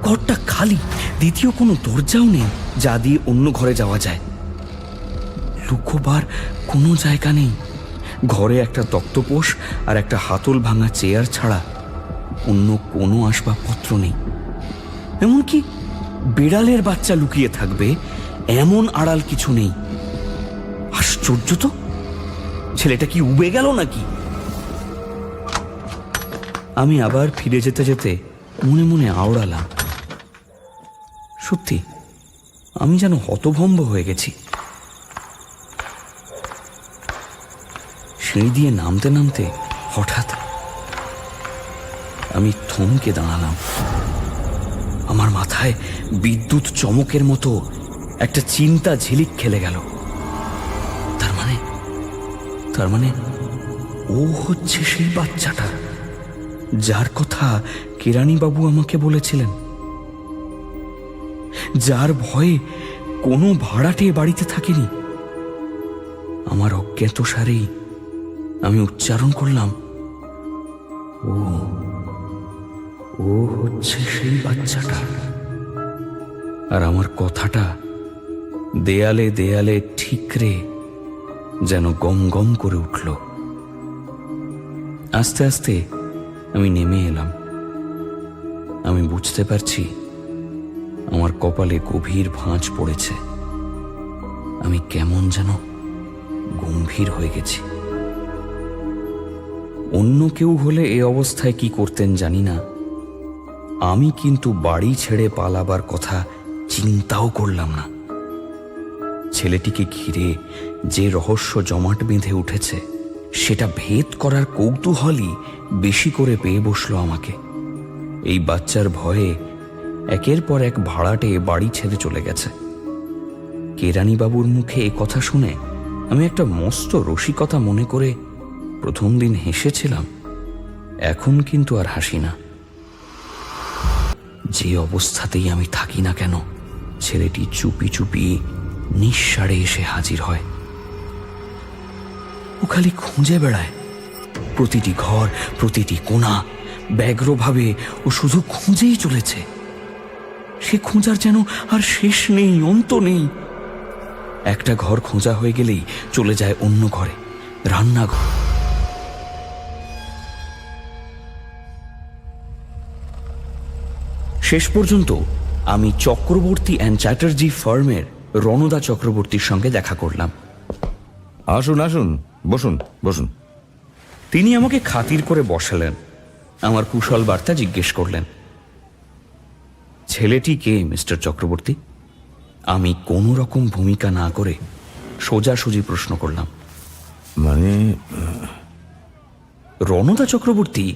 ঘরটা খালি, দ্বিতীয় কোনো দরজাও নেই যা দিয়ে অন্য ঘরে যাওয়া যায়। লুকোবার কোনো জায়গা নেই। ঘরে একটা তক্তপোষ আর একটা হাতল ভাঙা চেয়ার ছাড়া অন্য কোনো আসবাবপত্র নেই। এমনকি বিড়ালের বাচ্চা লুকিয়ে থাকবে এমন আড়াল কিছু নেই। আশ্চর্য তো, ছেলেটা কি উবে গেল নাকি? আমি আবার ফিরে যেতে যেতে মনে মনে আওড়ালাম, সত্যি আমি যেন হতভম্ব হয়ে গেছি। সিঁড়ি দিয়ে নামতে নামতে হঠাৎ আমি থমকে দাঁড়ালাম। আমার মাথায় বিদ্যুৎ চমকের মতো একটা চিন্তা ঝিলিক খেলে গেল। তার মানে ও হচ্ছে সেই বাচ্চাটা যার কথা কেরানিবাবু আমাকে বলেছিলেন, যার ভয়ে কোনো ভাড়াটে বাড়িতে থাকেনি। আমার অজ্ঞাত সারেই আমি উচ্চারণ করলাম, ও হচ্ছে সেই বাচ্চাটা। আর আমার কথাটা দেয়ালে দেয়ালে ঠিকরে যেন গম গম করে উঠল। আস্তে আস্তে আমি নেমে এলাম। আমি বুঝতে পারছি আমার কপালে গভীর ভাঁজ পড়েছে। আমি কেমন যেন গম্ভীর হয়ে গেছি। অন্য কেউ হলে এ অবস্থায় কি করতেন জানি না, আমি কিন্তু বাড়ি ছেড়ে পালাবার কথা চিন্তাও করলাম না। ছেলেটিকে ঘিরে যে রহস্য জমাট বেঁধে উঠেছে সেটা ভেদ করার কৌতূহলই বেশি করে পেয়ে বসলো আমাকে। এই বাচ্চার ভয়ে একের পর এক ভাড়াটে বাড়ি ছেড়ে চলে গেছে। কেরানিবাবুর মুখে এ কথা শুনে আমি একটা মস্ত রসিকতা মনে করে প্রথম দিন হেসেছিলাম, এখন কিন্তু আর হাসি না। যে অবস্থাতেই আমি থাকি না কেন, ছেলেটি চুপি চুপি নিঃসাড়ে এসে হাজির হয়। ও খালি খুঁজে বেড়ায় প্রতিটি ঘর, প্রতিটি কোণা। ব্যগ্রভাবে ও শুধু খুঁজেই চলেছে। সে খোঁজার যেন আর শেষ নেই, অন্ত নেই। একটা ঘর খোঁজা হয়ে গেলেই চলে যায় অন্য ঘরে, রান্নাঘর। শেষ পর্যন্ত আমি চক্রবর্তী অ্যান্ড চ্যাটার্জি ফার্মের রণদা চক্রবর্তীর সঙ্গে দেখা করলাম। আসুন আসুন, বসুন বসুন। তিনি আমাকে খাতির করে বসালেন, আমার কুশল বার্তা জিজ্ঞেস করলেন। ছেলেটি কে মিস্টার চক্রবর্তী? আমি কোনো রকম ভূমিকা না করে সোজাসুজি প্রশ্ন করলাম। মানে রণদা চক্রবর্তী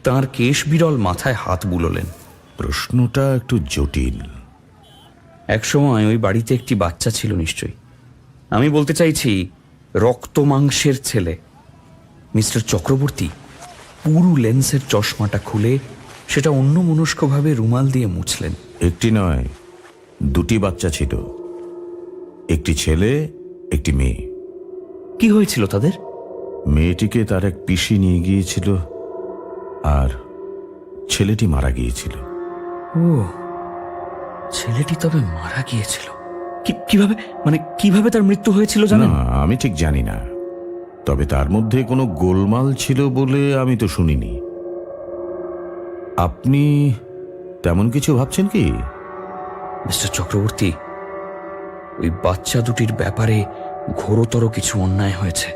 তাঁর কেশ বিরল মাথায় হাত বুলোলেন। প্রশ্নটা একটু জটিল। একসময় ওই বাড়িতে একটি বাচ্চা ছিল নিশ্চয়ই। আমি বলতে চাইছি রক্ত মাংসের ছেলে। মিস্টার চক্রবর্তী পুরু লেন্সের চশমাটা খুলে সেটা অন্যমনস্কভাবে রুমাল দিয়ে মুছলেন। একটি নয়, দুটি বাচ্চা ছিল, একটি ছেলে একটি মেয়ে। কি হয়েছিল তাদের? মেয়েটিকে তার এক পিসি নিয়ে গিয়েছিল আর ছেলেটি মারা গিয়েছিল। ও, ছেলেটি তবে মারা গিয়েছিল। কিভাবে, মানে কিভাবে তার মৃত্যু হয়েছিল জানেন? না, আমি ঠিক জানি না, তবে তার মধ্যে কোনো গোলমাল ছিল বলে আমি তো শুনিনি। আপনি তেমন কিছু ভাবছেন কি? মিস্টার চক্রবর্তী, ওই বাচ্চা দুটির ব্যাপারে ঘোরতর কিছু অন্যায় হয়েছে,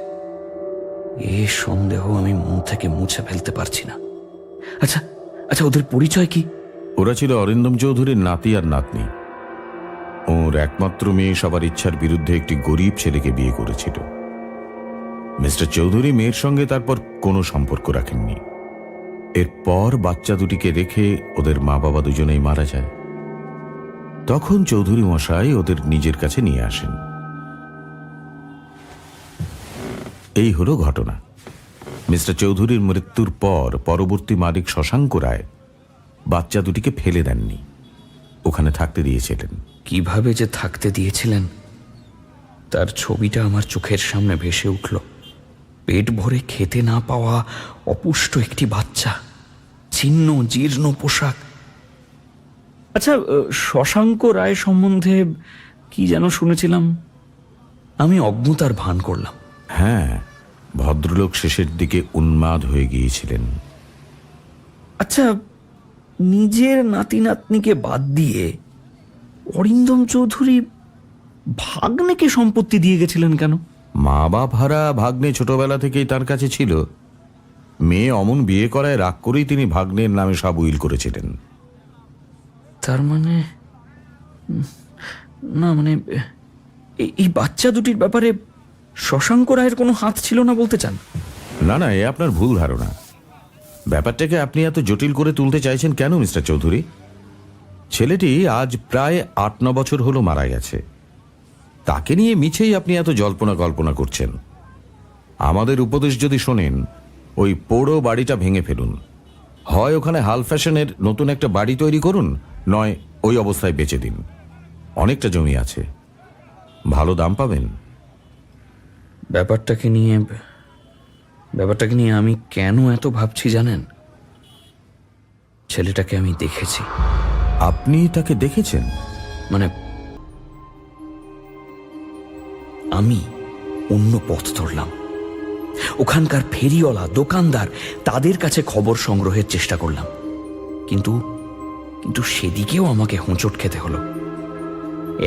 এ সন্দেহ আমি মন থেকে মুছে ফেলতে পারছি না। আচ্ছা আচ্ছা, ওদের পরিচয় কি? ওরা ছিল অরিন্দম চৌধুরীর নাতি আর নাতনি। ওর একমাত্র মেয়ে সবার ইচ্ছার বিরুদ্ধে একটি গরিব ছেলেকে বিয়ে করেছিল। মিস্টার চৌধুরী মেয়ের সঙ্গে তারপর কোনো সম্পর্ক রাখেননি। এরপর বাচ্চা দুটিকে রেখে ওদের মা বাবা দুজনেই মারা যায়। তখন চৌধুরী মশাই ওদের নিজের কাছে নিয়ে আসেন। এই হলো ঘটনা। মিস্টার চৌধুরীর মৃত্যুর পর পরবর্তী মালিক শশাঙ্ক রায় বাচ্চা দুটিকে ফেলে দেননি, ওখানে থাকতে দিয়েছিলেন। কিভাবে যে থাকতে দিয়েছিলেন তার ছবিটা আমার চোখের সামনে ভেসে উঠল। পেট ভরে খেতে না পাওয়া অপুষ্ট একটি বাচ্চা, ছিন্ন জীর্ণ পোশাক। আচ্ছা, শশাঙ্ক রায় সম্বন্ধে কি যেন শুনেছিলাম? আমি অজ্ঞতার ভান করলাম। হ্যাঁ, ভদ্রলোক শেষের দিকে উন্মাদ হয়ে গিয়েছিলেন। আচ্ছা, নিজের নাতি নাতনিকে বাদ দিয়ে অরিন্দম চৌধুরী ভাগ্নেকে সম্পত্তি দিয়ে গেছিলেন কেন? মা বাপ হারা ভাগ্নে ছোটবেলা থেকেই তার কাছে ছিল। মেয়ে অমন বিয়ে করায় রাগ করেই তিনি ভাগ্নের নামে সব উইল করেছিলেন। তার মানে, না মানে এই বাচ্চা দুটির ব্যাপারে শশাঙ্ক রায়ের কোনো হাত ছিল না বলতে চান? না না, এ আপনার ভুল ধারণা। ব্যাপারটাকে আপনি এত জটিল করে তুলতে চাইছেন কেন মিস্টার চৌধুরী? ছেলেটি আজ প্রায় 8-9 বছর হলো মারা গেছে। তাকে নিয়ে মিছেই আপনি এত জল্পনা কল্পনা করছেন। আমাদের উপদেশ যদি শোনেন, ওই পোড়ো বাড়িটা ভেঙে ফেলুন। হয় ওখানে হাল ফ্যাশনের নতুন একটা বাড়ি তৈরি করুন, নয় ওই অবস্থায় বেচে দিন। অনেকটা জমি আছে, ভালো দাম পাবেন। ব্যাপারটাকে নিয়ে আমি কেন এত ভাবছি জানেন? ছেলেটাকে আমি দেখেছি। আপনি তাকে দেখেছেন? মানে আমি অন্য পথ ধরলাম। ওখানকার ফেরিওয়ালা, দোকানদার, তাদের কাছে খবর সংগ্রহের চেষ্টা করলাম, কিন্তু সেদিকেও আমাকে হোঁচট খেতে হলো।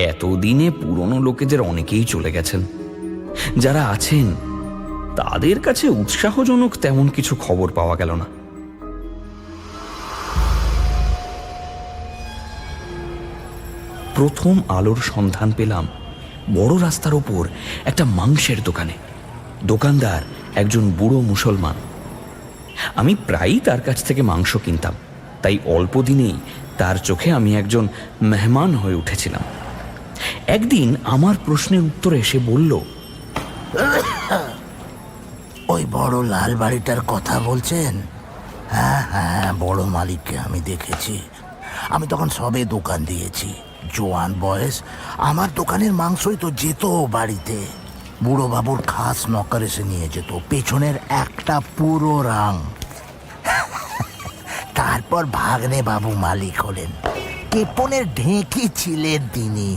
এতদিনে পুরনো লোকেদের অনেকেই চলে গেছেন। যারা আছেন তাদের কাছে উৎসাহজনক তেমন কিছু খবর পাওয়া গেল না। প্রথম আলোর সন্ধান পেলাম বড় রাস্তার ওপর একটা মাংসের দোকানে। দোকানদার একজন বুড়ো মুসলমান। আমি প্রায়ই তার কাছ থেকে মাংস কিনতাম, তাই অল্প দিনেই তার চোখে আমি একজন মেহমান হয়ে উঠেছিলাম। একদিন আমার প্রশ্নের উত্তরে এসে বলল, ওই বড় লাল বাড়িটার কথা বলছেন? হ্যাঁ হ্যাঁ, বড় মালিককে আমি দেখেছি। আমি তখন সবে দোকান দিয়েছি, জোয়ান বয়স। আমার দোকানের মাংসই তো যেত বাড়িতে। বুড়ো বাবুর খাস নকর এসে নিয়ে যেত, পেছনের একটা পুরো রাং। তারপর ভাগ্নে বাবু মালিক হলেন। কেপনের ঢেঁকি ছিলেন তিনি।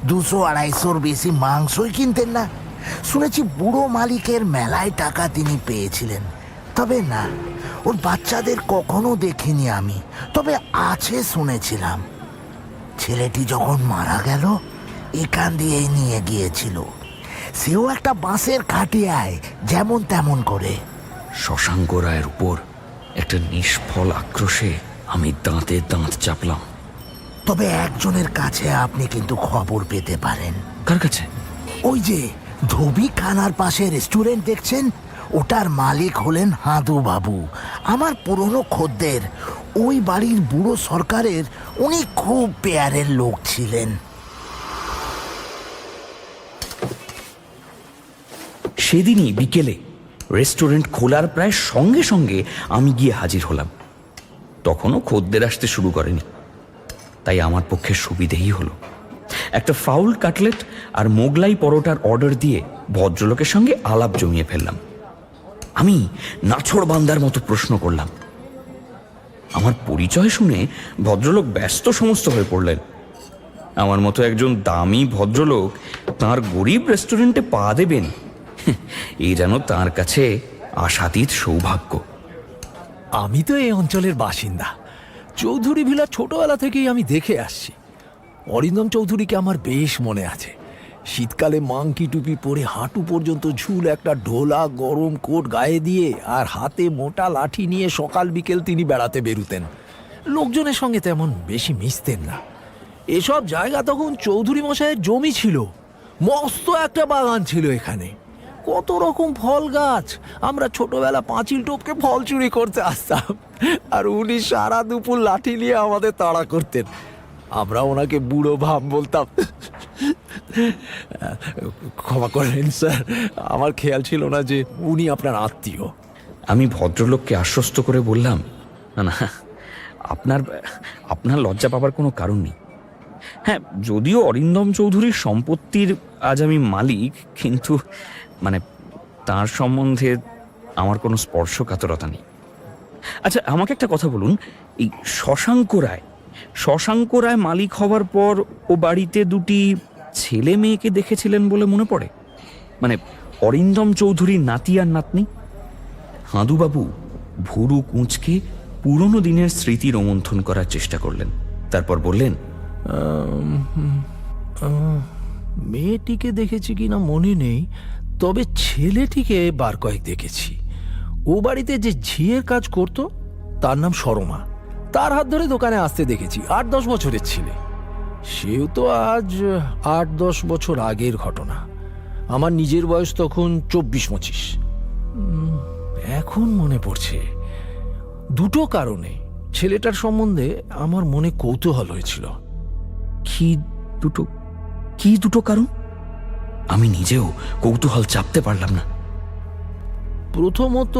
200-250 বেশি মাংসই কিনতেন না। শুনেছি বুড়ো মালিকের মেলায় টাকা তিনি পেয়েছিলেন। তবে না, ওর বাচ্চাদের কখনো দেখিনি আমি, তবে আছে শুনেছিলাম। ছেলেটি যখন মারা গেল, এখান দিয়েই নিয়ে গিয়েছিল। সেও একটা বাঁশের খাটিয়ায়, যেমন তেমন করে। শশাঙ্ক রায়ের উপর একটা নিষ্ফল আক্রোশে আমি দাঁতে দাঁত চাপলাম। তবে একজনের কাছে আপনি কিন্তু খবর পেতে পারেন। কার কাছে? ওই যে ধোবি খানার পাশে রেস্টুরেন্ট দেখছেন, ওটার মালিক হলেন হাঁদু বাবু, আমার পুরনো খদ্দের। ওই বাড়ির বুড়ো সরকারের উনি খুব পেয়ারের লোক ছিলেন। সেদিনই বিকেলে রেস্টুরেন্ট খোলার প্রায় সঙ্গে সঙ্গে আমি গিয়ে হাজির হলাম। তখনও খদ্দের আসতে শুরু করেনি, তাই আমার পক্ষে সুবিধেই হলো। একটা ফাউল কাটলেট আর মোগলাই পরোটার অর্ডার দিয়ে ভদ্রলোকের সঙ্গে আলাপ জমিয়ে ফেললাম। আমি নাছোড়বান্দার মতো প্রশ্ন করলাম। আমার পরিচয় শুনে ভদ্রলোক ব্যস্ত সমস্ত হয়ে পড়লেন। আমার মতো একজন দামি ভদ্রলোক তাঁর গরিব রেস্টুরেন্টে পা দেবেন, এই যেন তাঁর কাছে আশাতীত সৌভাগ্য। আমি তো এই অঞ্চলের বাসিন্দা। চৌধুরী ভিলা ছোটবেলা থেকেই আমি দেখে আসছি। অরিন্দম চৌধুরীকে আমার বেশ মনে আছে। শীতকালে মাংকি টুপি পরে হাঁটু পর্যন্ত ঝুল একটা ঢোলা গরম কোট গায়ে দিয়ে আর হাতে মোটা লাঠি নিয়ে সকাল বিকেল তিনি বেড়াতে বেরুতেন। লোকজনের সঙ্গে তেমন বেশি মিশতেন না। এসব জায়গা তখন চৌধুরী মশাইয়ের জমি ছিল। মস্ত একটা বাগান ছিল এখানে, কত রকম ফল গাছ। আমরা ছোটবেলা পাঁচিল টপকে ফল চুরি করতে আসতাম, আর উনি সারা দুপুর লাঠি নিয়ে আমাদের তাড়া করতেন। আমরা ওনাকে বুড়ো ভাম বলতাম। ক্ষমা করেন স্যার, আমার খেয়াল ছিল না যে উনি আপনার আত্মীয়। আমি ভদ্রলোককে আশ্বস্ত করে বললাম, না না, আপনার লজ্জা পাবার কোনো কারণ নেই। হ্যাঁ, যদিও অরিন্দম চৌধুরীর সম্পত্তির আজ আমি মালিক, কিন্তু তার সম্বন্ধে আমার কোনো স্পর্শকাতরতা নেই। আচ্ছা, আমাকে একটা কথা বলুন, এই শশাঙ্ক রায় মালিক হবার পর ও বাড়িতে দুটি ছেলে মেয়েকে দেখেছিলেন বলে মনে পড়ে। অরিন্দম চৌধুরীর নাতি আর নাতনি। হাঁদুবাবু ভুরু কুঁচকে পুরনো দিনের স্মৃতি রোমন্থন করার চেষ্টা করলেন, তারপর বললেন, মেয়েটিকে দেখেছি কিনা মনে নেই, তবে ছেলেটিকে বার কয়েক দেখেছি। ও বাড়িতে যে ঝিয়ের কাজ করত, তার নাম সরমা। তার হাত ধরে দোকানে আসতে দেখেছি। 8-10 বছরের ছেলে। সেও তো আজ 8-10 বছর আগের ঘটনা। আমার নিজের বয়স তখন 24-25। এখন মনে পড়ছে, দুটো কারণে ছেলেটার সম্বন্ধে আমার মনে কৌতূহল হয়েছিল। কি দুটো কারণ? আমি নিজেও কৌতূহল চাপতে পারলাম না। প্রথমত,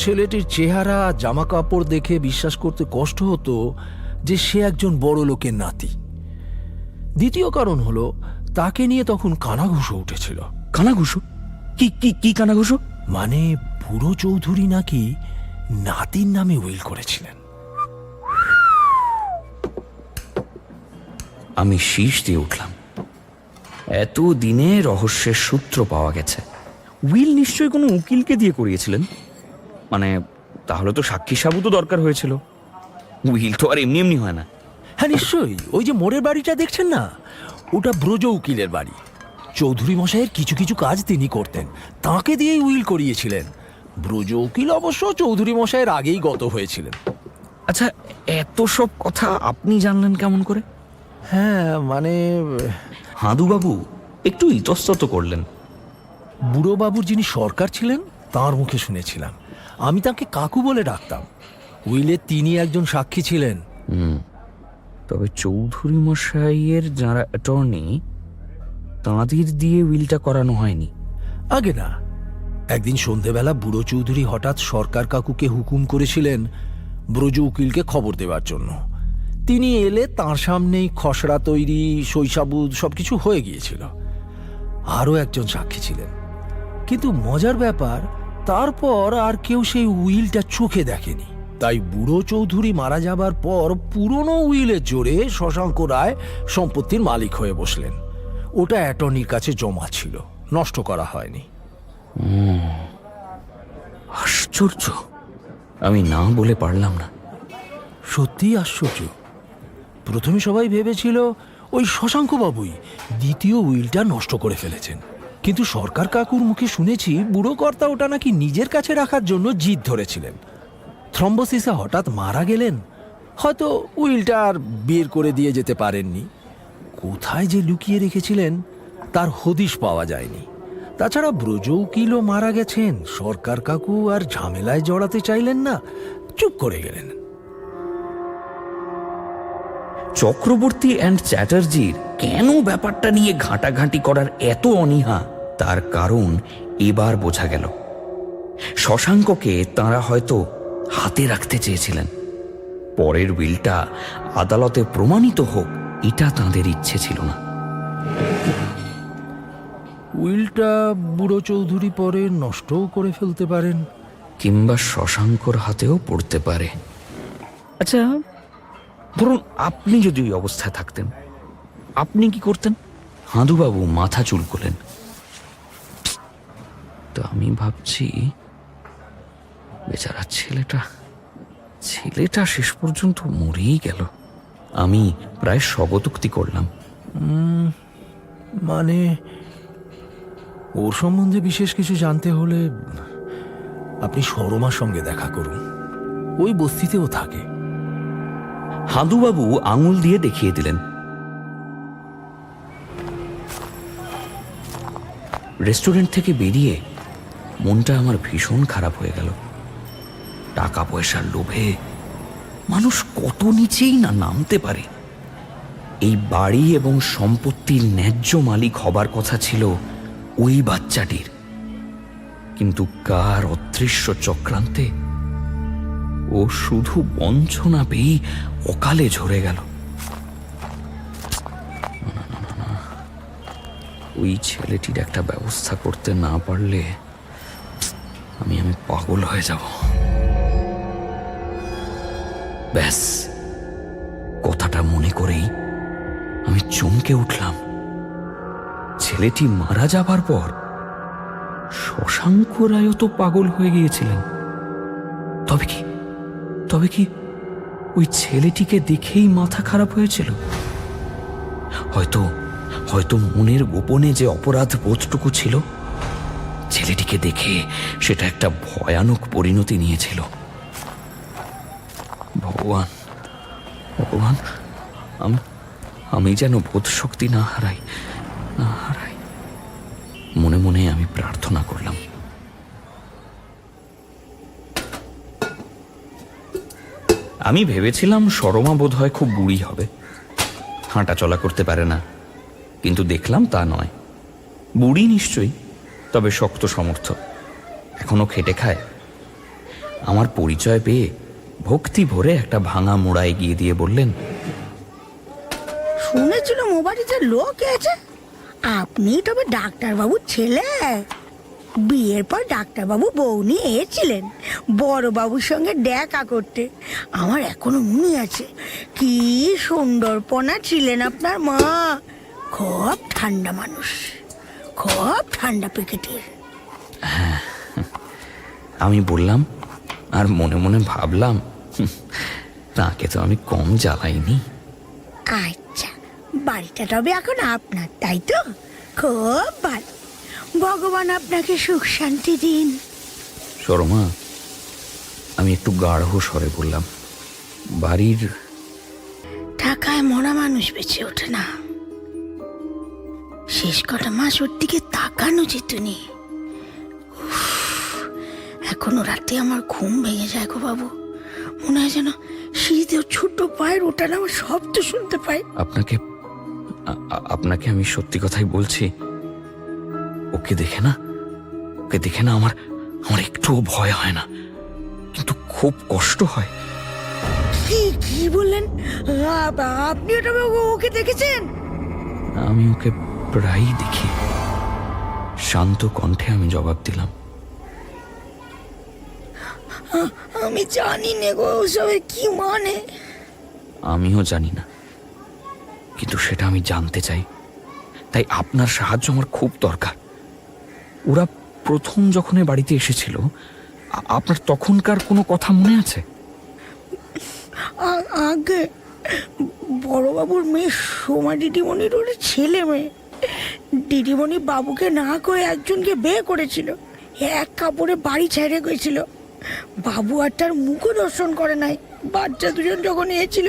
ছেলেটির চেহারা, জামা কাপড় দেখে বিশ্বাস করতে কষ্ট হতো যে সে একজন বড় লোকের নাতি। দ্বিতীয় কারণ হলো, তাকে নিয়ে তখন কানাঘুষো উঠেছিল। কানাঘুষো? কি কানাঘুষো? মানে বুড়ো চৌধুরী নাকি নাতির নামে উইল করেছিলেন। আমি শীষ দিয়ে উঠলাম। এত দিনে রহস্যের সূত্র পাওয়া গেছে। উইল নিশ্চয়ই কোনো উকিলকে দিয়ে করিয়েছিলেন। মানে তাহলে তো সাক্ষী সাবুতও দরকার হয়েছিল। উইল তো আর এমনি এমনি হয় না। হ্যাঁ নিশ্চয়ই। ওই যে মোড়ের বাড়িটা দেখছেন না, ওটা ব্রজ উকিলের বাড়ি। চৌধুরী মশাইয়ের কিছু কিছু কাজ তিনি করতেন, তাকে দিয়েই উইল করিয়েছিলেন। ব্রজ উকিল অবশ্য চৌধুরী মশাইয়ের আগেই গত হয়েছিলেন। আচ্ছা, এত সব কথা আপনি জানলেন কেমন করে? হ্যাঁ মানে হাঁদুবাবু একটু ইতস্তত করলেন। বুড়ো বাবুর যিনি সরকার ছিলেন তার মুখে শুনেছিলাম। আমি তাকে কাকু বলে ডাকতাম। উইলে তিনি একজন সাক্ষী ছিলেন। তবে চৌধুরী মশাইয়ের যারা অ্যাটর্নি, তাঁদের দিয়ে উইলটা করানো হয়নি। আগে না, একদিন সন্ধেবেলা বুড়ো চৌধুরী হঠাৎ সরকার কাকুকে হুকুম করেছিলেন ব্রজ উকিলকে খবর দেওয়ার জন্য। তিনি এলে তাঁর সামনেই খসড়া তৈরি, সইসাবুদ সবকিছু হয়ে গিয়েছিল। আরও একজন সাক্ষী ছিলেন, কিন্তু মজার ব্যাপার, তারপর আর কেউ সেই উইলটা চোখে দেখেনি। তাই বুড়ো চৌধুরী মারা যাবার পর পুরনো উইলের জোরে শশাঙ্ক রায় সম্পত্তির মালিক হয়ে বসলেন। ওটা অ্যাটর্নির কাছে জমা ছিল, নষ্ট করা হয়নি। আশ্চর্য, আমি না বলে পারলাম না। সত্যিই আশ্চর্য। প্রথমে সবাই ভেবেছিল ওই শশাঙ্ক বাবুই দ্বিতীয় উইলটা নষ্ট করে ফেলেছেন, কিন্তু সরকার কাকুর মুখে শুনেছি বুড়ো কর্তা ওটা নাকি নিজের কাছে রাখার জন্য জিদ ধরেছিলেন। থ্রম্বোসিসে হঠাৎ মারা গেলেন, হয়তো উইলটা আর বের করে দিয়ে যেতে পারেননি। কোথায় যে লুকিয়ে রেখেছিলেন তার হদিশ পাওয়া যায়নি। তাছাড়া ব্রজ উকিলও মারা গেছেন, সরকার কাকু আর ঝামেলায় জড়াতে চাইলেন না, চুপ করে গেলেন। চক্রবর্তী অ্যান্ড চ্যাটার্জির কেন ব্যাপারটা নিয়ে ঘাঁটাঘাঁটি করার এত অনীহা, তার কারণ এবার বোঝা গেল। শশাঙ্ককে তাঁরা হয়তো হাতে রাখতে চেয়েছিলেন। পরের উইলটা আদালতে প্রমাণিত হোক, এটা তাঁদের ইচ্ছে ছিল না। উইলটা বুড়ো চৌধুরী পরে নষ্টও করে ফেলতে পারেন, কিংবা শশাঙ্কর হাতেও পড়তে পারে। আচ্ছা, ধরুন আপনি যদি ওই অবস্থায় থাকতেন, আপনি কি করতেন? হাঁদুবাবু মাথা চুলকোলেন। তো আমি ভাবছি, বেচারা ছেলেটা শেষ পর্যন্ত মরেই গেল। আমি প্রায় স্বগতোক্তি করলাম। মানে ওর সম্বন্ধে বিশেষ কিছু জানতে হলে আপনি সরমার সঙ্গে দেখা করুন, ওই বস্তিতেও থাকে। হাঁদুবাবু আঙুল দিয়ে দেখিয়ে দিলেন। রেস্টুরেন্ট থেকে বেরিয়ে মনটা আমার ভীষণ খারাপ হয়ে গেল। টাকা পয়সার লোভে মানুষ কত নিচেই না নামতে পারে। এই বাড়ি এবং সম্পত্তির ন্যায্য মালিক হবার কথা ছিল ওই বাচ্চাটির, কিন্তু কার অদৃশ্য চক্রান্তে ও শুধু বঞ্চনা পেয়েই অকালে ঝরে গেল। ওই ছেলেটির একটা ব্যবস্থা করতে না পারলে আমি পাগল হয়ে যাব। ব্যাস, কথাটা মনে করেই আমি চমকে উঠলাম। ছেলেটি মারা যাবার পর শশাঙ্ক রায়ও তো পাগল হয়ে গিয়েছিলেন। তবে কি ওই ছেলেটিকে দেখেই মাথা খারাপ হয়েছিল? হয়তো মনের গোপনে যে অপরাধ বোধটুকু ছিল, ছেলেটিকে দেখে সেটা একটা ভয়ানক পরিণতি নিয়েছিল। ভগবান, আমি যেন বোধ শক্তি না হারাই। মনে মনে আমি প্রার্থনা করলাম। আমি ভেবেছিলাম সরমা বোধহয় খুব বুড়ি হবে, হাঁটা চলা করতে পারে না, কিন্তু দেখলাম তা নয়। বুড়ি নিশ্চয়ই, তবে শক্ত সমর্থ, এখনো খেটে খায়। আমার পরিচয় পেয়ে ভক্তি ভরে একটা ভাঙা মোড়া এগিয়ে দিয়ে বললেন, শুনেছিলাম ও বাড়িতে লোক আছে, আপনি তবে ডাক্তারবাবুর ছেলে। বিয়ের পর ডাক্তারবাবু বউ নিয়ে এসেছিলেন বড়বাবুর সঙ্গে দেখা করতে। আমার এখনো মনে আছে কি সুন্দরপনা ছিলেন আপনার মা। খুব ঠান্ডা মানুষ, খুব ঠান্ডা প্রকৃতির। আমি বললাম, আর মনে মনে ভাবলাম, তাকে তো আমি কম জ্বালাইনি। আচ্ছা, বাড়িটা তবে এখন আপনার, তাই তো? খুব ভালো, ভগবান আপনাকে সুখ শান্তি দিন। সরমা, আমি একটু গাঢ় স্বরে বললাম, বাড়ির টাকায় মরা মানুষ বেঁচে ওঠে না। শেষ কটা মাস ওর দিকে তাকানো যেতনি। এখনো রাতে আমার ঘুম ভেঙে যায় গো বাবু, মনে হয় যেন শীতেও ছোট পায়ের ওটা আমার শব্দ শুনতে পাই। আপনাকে আমি সত্যি কথাই বলছি, ওকে দেখে না আমার একটুও ভয় হয় না, কিন্তু খুব কষ্ট হয়। কি বললেন আপনি? ওটা ওকে দেখেছেন? আমি ওকে প্রায়ই দেখি। শান্ত কণ্ঠে আমি জবাব দিলাম, আমি জানি না গো ওসবের কি মানে। আমিও জানি না, কিন্তু সেটা আমি জানতে চাই, তাই আপনার সাহায্য আমার খুব দরকার। ওরা প্রথম যখন এ বাড়িতে এসেছিল, আপনার তখনকার কোনো কথা মনে আছে? আগে বড়বাবুর মেয়ে সোমা দিদিমণির ওর ছেলে মেয়ে। দিদিমণি বাবুকে না করে একজনকে বিয়ে করেছিল, এক কাপড়ে বাড়ি ছেড়ে গেছিল। বাবু আর তার মুখও দর্শন করে নাই। বাচ্চা দুজন যখন এসেছিল,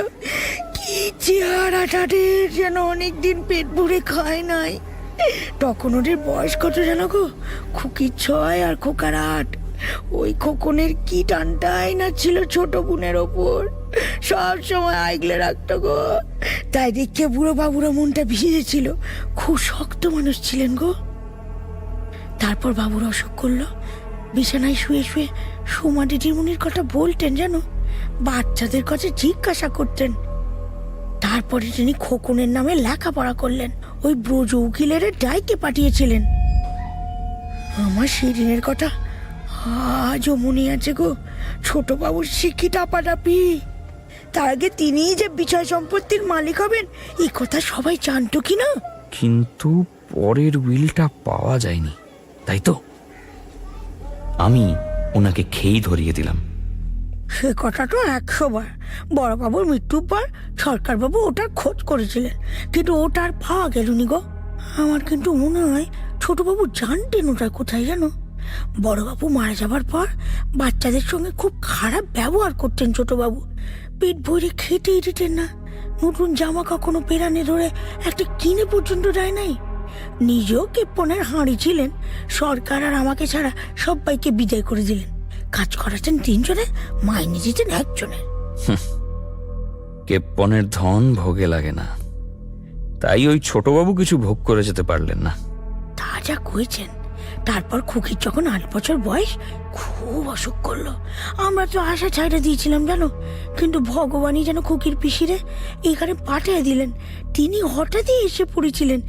কি চেহারা তাদের, যেন অনেকদিন পেট ভরে খায় নাই। তখন ওদের বয়স কত যেন গো? খুকির 6 আর খোকার 8। ওই খোকনের কি টানটাই না ছিল ছোট বোনের ওপর, সব সময় আগলে রাখতো গো। তাই দেখে বুড়ো বাবুরা মনটা ভিজেছিল। খুব শক্ত মানুষ ছিলেন গো। তারপর বাবুর অসুখ করলো, বিছানায় শুয়ে শুয়ে সোমা দিদিমণির কথা বলতেন, জানো, বাচ্চাদের কাছে জিজ্ঞাসা করতেন। তারপরে তিনি খোকনের নামে লেখাপড়া করলেন, ওই ব্রজ উকিলের ডাইকে পাঠিয়েছিলেন। আমার সেদিনের কথা আজও মনে আছে গো। ছোট বাবুর শিক্ষিত টাপাটাপি, তার আগে তিনিই যে বিষয় সম্পত্তির মালিক হবেন এই কথা সবাই জানতো কি না? কিন্তু পরের উইলটা পাওয়া যায়নি, তাই তো? আমি ওনাকে খেই ধরিয়ে দিলাম। সে কথা তো 100 বার। বড়বাবুর মৃত্যুর পর সরকারবাবু ওটার খোঁজ করেছিলেন, কিন্তু ওটার পাওয়া গেলনি গো। আমার কিন্তু মনে হয় ছোটবাবু জানতেন ওটা কোথায়, জানো। বড়বাবু মারা যাবার পর বাচ্চাদের সঙ্গে খুব খারাপ ব্যবহার করতেন ছোটবাবু। পেট ভরে খেতেই দিতেন না। নতুন জামা কখনো পেরানে ধরে একটা কিনে পর্যন্ত দেয় নাই। নিজেও কেপ্পনের হাঁড়ি ছিলেন। সরকার আর আমাকে ছাড়া সবাইকে বিদায় করে দিলেন। কাজ করাতেন 3 জনে, মাইনে দিতেন 1 জনের। কেপ্পনের ধন ভোগে লাগে না, তাই ওই ছোটবাবু কিছু ভোগ করে যেতে পারলেন না। তা যা কইছেন। তারপর খুকির যখন 8 বছর বয়স, খুব অসুখ করলো। আমরা তো আশা ছাইড়া দিয়েছিলাম, জানো, কিন্তু ভগবানই যেন খুকির পিসিরে এখানে পাঠিয়ে দিলেন। তিনি হঠাৎই এসে পড়েছিলেন।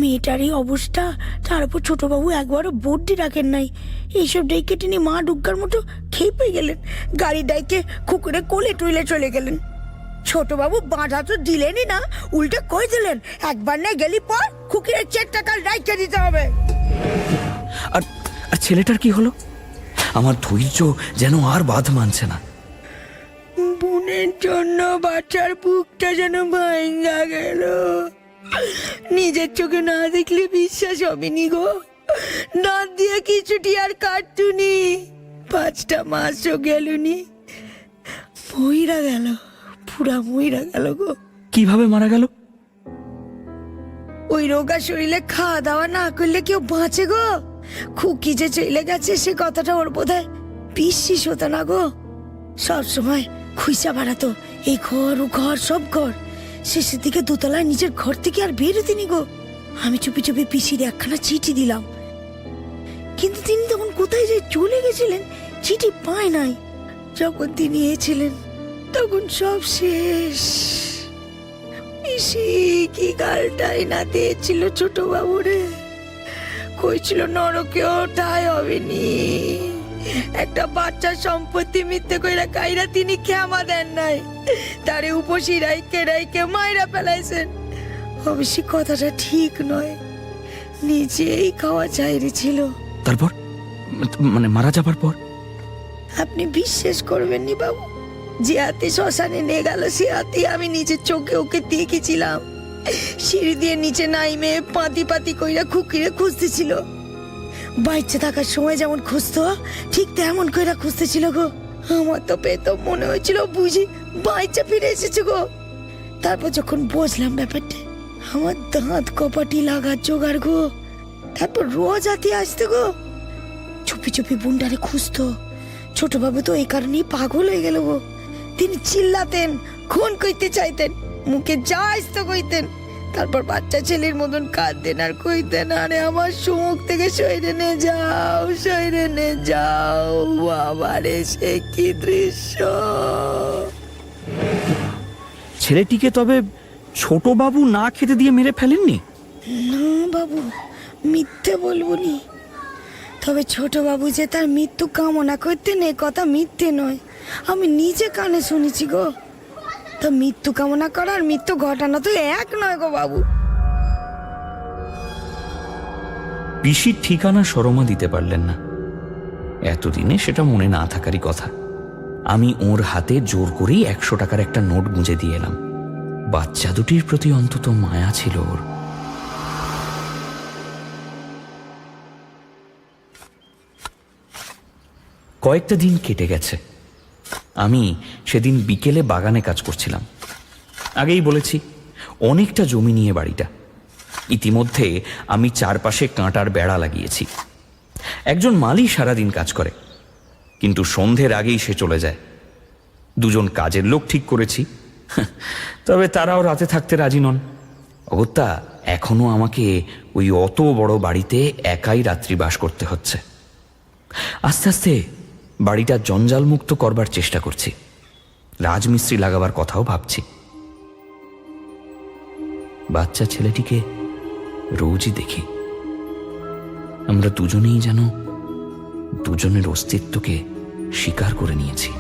মেয়েটার এই অবস্থা, তারপর ছোটবাবু একবারও বড্ডি রাখেন নাই। এইসব ডাইকে তিনি মা দুর্গার মতো খেপে গেলেন। গাড়ি ডাইকে খুকুরে কোলে টুইলে চলে গেলেন। ছোটবাবু বাঁধা তো দিলেনই না, উল্টে কই দিলেন, একবার না গেলি পর খুকির 4 টাকা ডাইকে দিতে হবে। আর ছেলেটার কি হলো? আমার ধৈর্য যেন আর বাঁধ মানছে না। বোনের জন্য বাচ্চার বুকটা যেন ভাঙ্গা গেল। নিজের চোখে না দেখলে বিশ্বাস হবেনি গো। দাঁত দিয়ে কিছুটি আর কাটতুনি। 5টা মাসও গেলনি, মইরা গেল, পুরা মইরা গেল গো। কিভাবে মারা গেল? ওই রোগা শরীরে খাওয়া দাওয়া না করলে কেউ বাঁচে গো। খুকি যে চলে গেছে সে কথাটা ওর বোধহয় বিশ্বাস হতো না গো। সবসময় খুইসা বাড়াতো, এই ঘর ও ঘর সব ঘর। শেষের দিকে দোতলায় নিজের ঘর থেকে আর বেরোতিনি গো। আমি চুপি চুপি পিসির একখানা চিঠি দিলাম, কিন্তু তিনি তখন কোথায় যে চলে গেছিলেন চিঠি পায় নাই। যখন তিনি এসেছিলেন তখন সব শেষ। পিসি কি গালটাই না দিয়েছিল ছোট বাবুরে, কইছিল নরকে ওটাই হবেনি। একটা বাচ্চার সম্পত্তি মিথ্যে কইরা কাইরা তিনি ক্ষমা দেন নাই, তারে উপসী রাইকে রাইকে মাইরা ফেলাইছেন। অবশ্যই কথাটা ঠিক নয়, নিজেই খাওয়া চাইরে ছিল। তারপর মানে মারা যাবার পর? আপনি বিশ্বাস করবেন নি বাবু, যে হাতে শ্মশানে নিয়ে গেল সে হাতে আমি নিজের চোখে ওকে দেখেছিলাম। সিঁড়ি দিয়ে নিচে নাইমে পাতি পাতি কইরা খুকিরে খুঁজতেছিল। বাইচে থাকার সময় যেমন খুঁজতো ঠিক তেমন কইরা খুঁজতেছিল গো। আমার তো পেতো মনে হয়েছিল বুঝি বাইচে ফিরে এসেছে গো। তারপর যখন বুঝলাম ব্যাপারটা, আমার দাঁত কপাটি লাগার জোগাড় গো। তারপর রোজ হাতে আসতো গো, চুপি চুপি বুন্ডারে খুঁজতো। ছোট বাবু তো এই কারণেই পাগল হয়ে গেল গো। তিনি চিল্লাতেন, খুন করতে চাইতেন, মুখে যা আসতো কইতেন। তারপর বাচ্চা ছেলের মতন কাঁদতেন আর কইতেন, আরে আমার সুমুখ থেকে সইরে নে যাও, সইরে নে যাও। বাবারে সে কি দৃশ্য! ছেলেটিকে তবে ছোট বাবু না খেতে দিয়ে মেরে ফেলেননি? না বাবু, মিথ্যে বলবো নি। তবে ছোট বাবু যে তার মৃত্যু কামনা করতেন এ কথা মিথ্যে নয়, আমি নিজে কানে শুনেছি গো। তা মৃত্যু কামনা করার মৃত্যু ঘটানো তো এক নয় গো বাবু। পিসির ঠিকানা সরমা দিতে পারলেন না। এতদিনে সেটা মনে না থাকারই কথা। আমি ওর হাতে জোর করেই 100 টাকার একটা নোট গুঁজে দিয়ে এলাম। বাচ্চা দুটির প্রতি অন্তত মায়া ছিল ওর। কয়েকটা দিন কেটে গেছে। আমি সেদিন বিকেলে বাগানে কাজ করছিলাম। আগেই বলেছি অনেকটা জমি নিয়ে বাড়িটা। ইতিমধ্যে আমি চারপাশে কাঁটার বেড়া লাগিয়েছি। একজন মালি সারাদিন কাজ করে, কিন্তু সন্ধ্যের আগেই সে চলে যায়। দুজন কাজের লোক ঠিক করেছি, তবে তারাও রাতে থাকতে রাজি নন। অগত্যা এখনো আমাকে ওই অত বড় বাড়িতে একাই রাত্রি বাস করতে হচ্ছে। আস্তে আস্তে বাড়িটা জঞ্জাল মুক্ত করবার চেষ্টা করছি। রাজমিস্ত্রি লাগাবার কথাও ভাবছি। বাচ্চা ছেলেটিকে রোজই দেখি। আমরা দুজনেই যেন দুজনের অস্তিত্বকে স্বীকার করে নিয়েছি।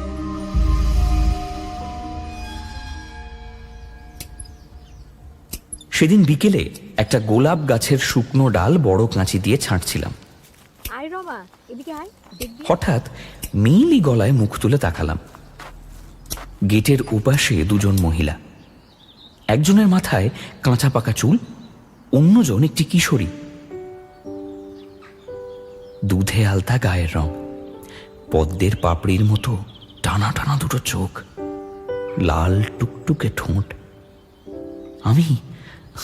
সেদিন বিকেলে একটা গোলাপ গাছের শুকনো ডাল বড় কাঁচি দিয়ে ছাঁটছিলাম। হঠাৎ মিলি গলায় মুখ তুলে তাকালাম। গেটের উপাশে দুজন মহিলা। একজনের মাথায় কাঁচা পাকা চুল, অন্যজন একটি কিশোরী। দুধে আলতা গায়ের রং, পদ্মের পাপড়ির মতো টানা টানা দুটো চোখ, লাল টুকটুকে ঠোঁট।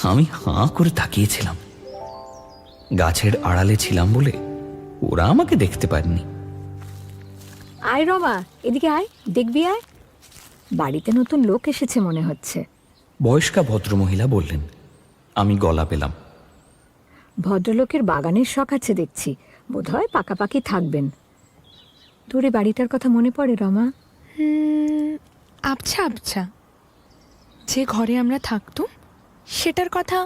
আমি হাঁ করে তাকিয়েছিলাম। গাছের আড়ালে ছিলাম বলে ওরা আমাকে দেখতে পারেনি। আয় রমা, এদিকে আয়, দেখবি আয়। বাড়িতে নতুন লোক এসেছে মনে হচ্ছে। বয়স্কা ভদ্রমহিলা বললেন। আমি গলা পেলাম। ভদ্রলোকের বাগানের শখ আছে দেখছি, বোধহয় পাকাপাকি থাকবেন। তোর এই বাড়িটার কথা মনে পড়ে রমা? আবছা আবছা। যে ঘরে আমরা থাকতুম সেটার কথা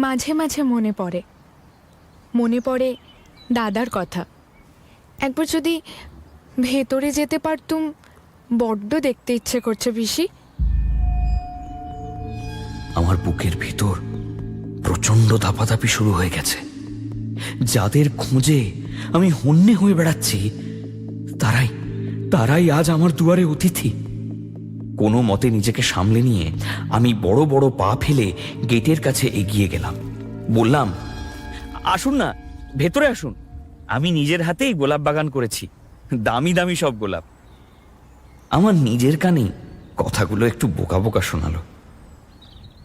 মাঝে মাঝে মনে পড়ে। মনে পড়ে দাদার কথা। একবার যদি ভেতরে যেতে পারতুম, বড্ড দেখতে ইচ্ছে করছে পিসি। আমার বুকের ভিতর প্রচন্ড দাপাদাপি শুরু হয়ে গেছে। যাদের খোঁজে আমি হন্যে হয়ে বেড়াচ্ছি তারাই আজ আমার দুয়ারে অতিথি। কোনো মতে নিজেকে সামলে নিয়ে আমি বড় বড় পা ফেলে গেটের কাছে এগিয়ে গেলাম। বললাম, আসুন না, ভেতরে আসুন। আমি নিজের হাতেই গোলাপ বাগান করেছি, দামি দামি সব গোলাপ। আমার নিজের কানে কথাগুলো একটু বোকা বোকা শোনালো।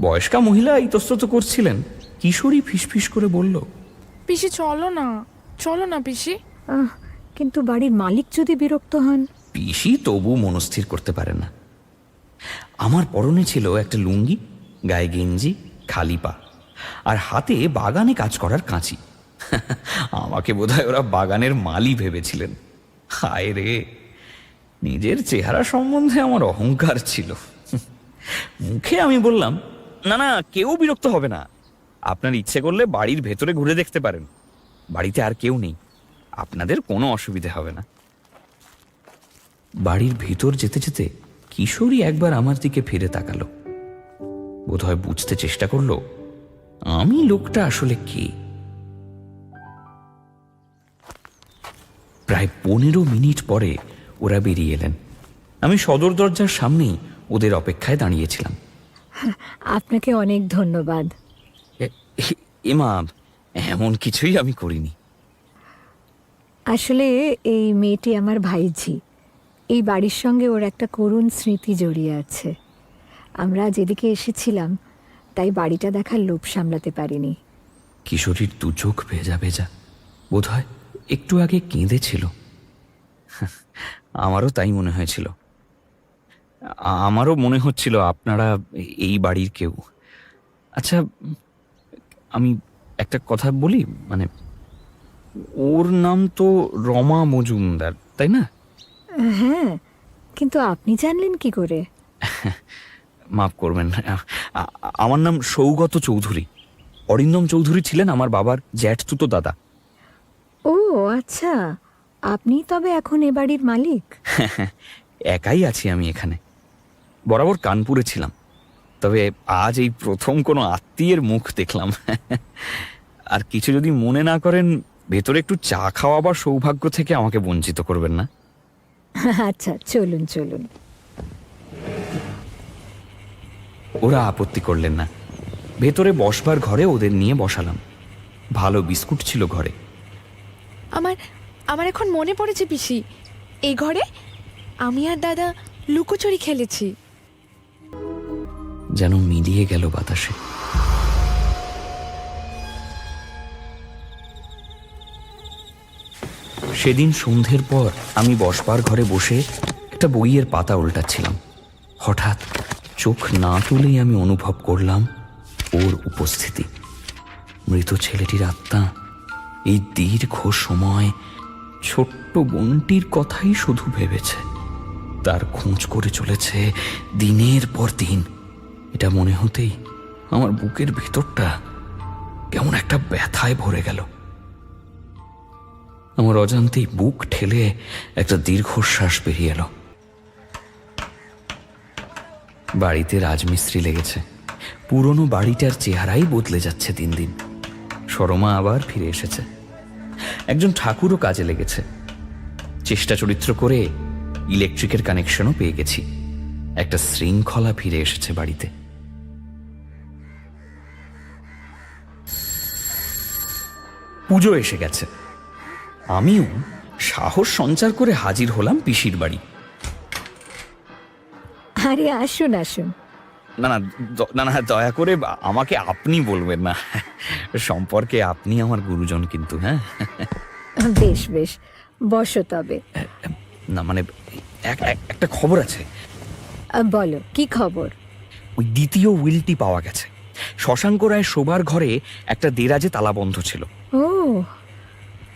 বয়স্কা মহিলা ইতস্তত করছিলেন। কিশোরী ফিসফিস করে বলল, পিসি চলো না পিসি। কিন্তু বাড়ির মালিক যদি বিরক্ত হন? পিসি তবু মনস্থির করতে পারে না। আমার পরনে ছিল একটা লুঙ্গি, গায়ে গেঞ্জি, খালি পা, আর হাতে বাগানে কাজ করার কাঁচি। আমাকে বোধহয় ওরা বাগানের মালি ভেবেছিলেন। হায় রে, নিজের চেহারা সম্বন্ধে আমার অহংকার ছিল। মুখে আমি বললাম, না না, কেউ বিরক্ত হবে না, আপনার ইচ্ছে করলে বাড়ির ভেতরে ঘুরে দেখতে পারেন, বাড়িতে আর কেউ নেই, আপনাদের কোনো অসুবিধে হবে না। বাড়ির ভিতর যেতে যেতে কিশোরী একবার আমার দিকে ফিরে তাকালো। বোধহয় বুঝতে চেষ্টা করলো আমি লোকটা আসলে কে। প্রায় 15 মিনিট পরে ওরা বেরিয়ে এলেন। আমি সদর দরজার সামনেই ওদের অপেক্ষায় দাঁড়িয়েছিলাম। আপনাকে অনেক ধন্যবাদ। এমা, এমন কিছুই আমি করিনি। আসলে এই মেয়েটি আমার ভাইঝি। এই বাড়ির সঙ্গে ওর একটা করুণ স্মৃতি জড়িয়ে আছে। আমরা যেদিকে এসেছিলাম তাই বাড়িটা দেখার লোভ সামলাতে পারিনি। কিশোরীর দু চোখ ভেজা ভেজা, বোধহয় একটু আগে কেঁদেছিল। আমারও তাই মনে হয়েছিল। আমারও মনে হচ্ছিল আপনারা এই বাড়ির কেউ। আচ্ছা, আমি একটা কথা বলি, মানে ওর নাম তো রমা মজুমদার, তাই না? হ্যাঁ, কিন্তু আপনি জানলেন কি করে? মাফ করবেন, আমার নাম সৌগত চৌধুরী। অরিন্দম চৌধুরী ছিলেন আমার বাবার জ্যাঠতুতো দাদা। ও আচ্ছা, আপনি তবে এখন এ বাড়ির মালিক? একাই আছি আমি এখানে। বরাবর কানপুরে ছিলাম, তবে আজ এই প্রথম কোনো আত্মীয়ের মুখ দেখলাম। আর কিছু যদি মনে না করেন, ভেতরে একটু চা খাওয়াবার সৌভাগ্য থেকে আমাকে বঞ্চিত করবেন না। আচ্ছা, চলুন চলুন। ওরা আপত্তি করলেন না। ভেতরে বসবার ঘরে ওদের নিয়ে বসালাম। ভালো বিস্কুট ছিল ঘরে। আমার এখন মনে পড়েছে পিসি, এই ঘরে আমি আর দাদা লুকোচুরি খেলেছি। যেন মিলিয়ে গেল বাতাসে। সেদিন সন্ধ্যের পর আমি বসবার ঘরে বসে একটা বইয়ের পাতা উল্টাচ্ছিলাম। হঠাৎ চোখ না তুলেই আমি অনুভব করলাম ওর উপস্থিতি। মৃত ছেলেটির আত্মা এই দীর্ঘ সময় ছোট্ট বোনটির কথাই শুধু ভেবেছে, তার খোঁজ করে চলেছে দিনের পর দিন। এটা মনে হতেই আমার বুকের ভিতরটা কেমন একটা ব্যথায় ভরে গেল। আমার অজান্তেই বুক ঠেলে একটা দীর্ঘশ্বাস বেরিয়ে এলো। বাড়িতে রাজমিস্ত্রি লেগেছে। পুরনো বাড়িটার চেহারাই বদলে যাচ্ছে দিন দিন। সরমা আবার ফিরে এসেছে। একজন ঠাকুরও কাজে লেগেছে। চেষ্টা চরিত্র করে ইলেকট্রিকের কানেকশনও পেয়ে গেছি। একটা শৃঙ্খলা ফিরে এসেছে বাড়িতে। পুজো এসে গেছে। আমিও সাহস সঞ্চার করে হাজির হলাম পিসির বাড়ি। আরে আসুন আসুন। না না না না, দয়া করে আমাকে আপনি বলবেন না। সম্পর্কে আপনি আমার গুরুজন কিন্তু। হ্যাঁ, বেশ বেশ, বসো তবে। না মানে একটা খবর আছে। বলো, কি খবর? ওই দ্বিতীয় উইলটি পাওয়া গেছে। শশাঙ্ক রায় শোবার ঘরে একটা দেরাজে তালাবন্ধ ছিল। ও,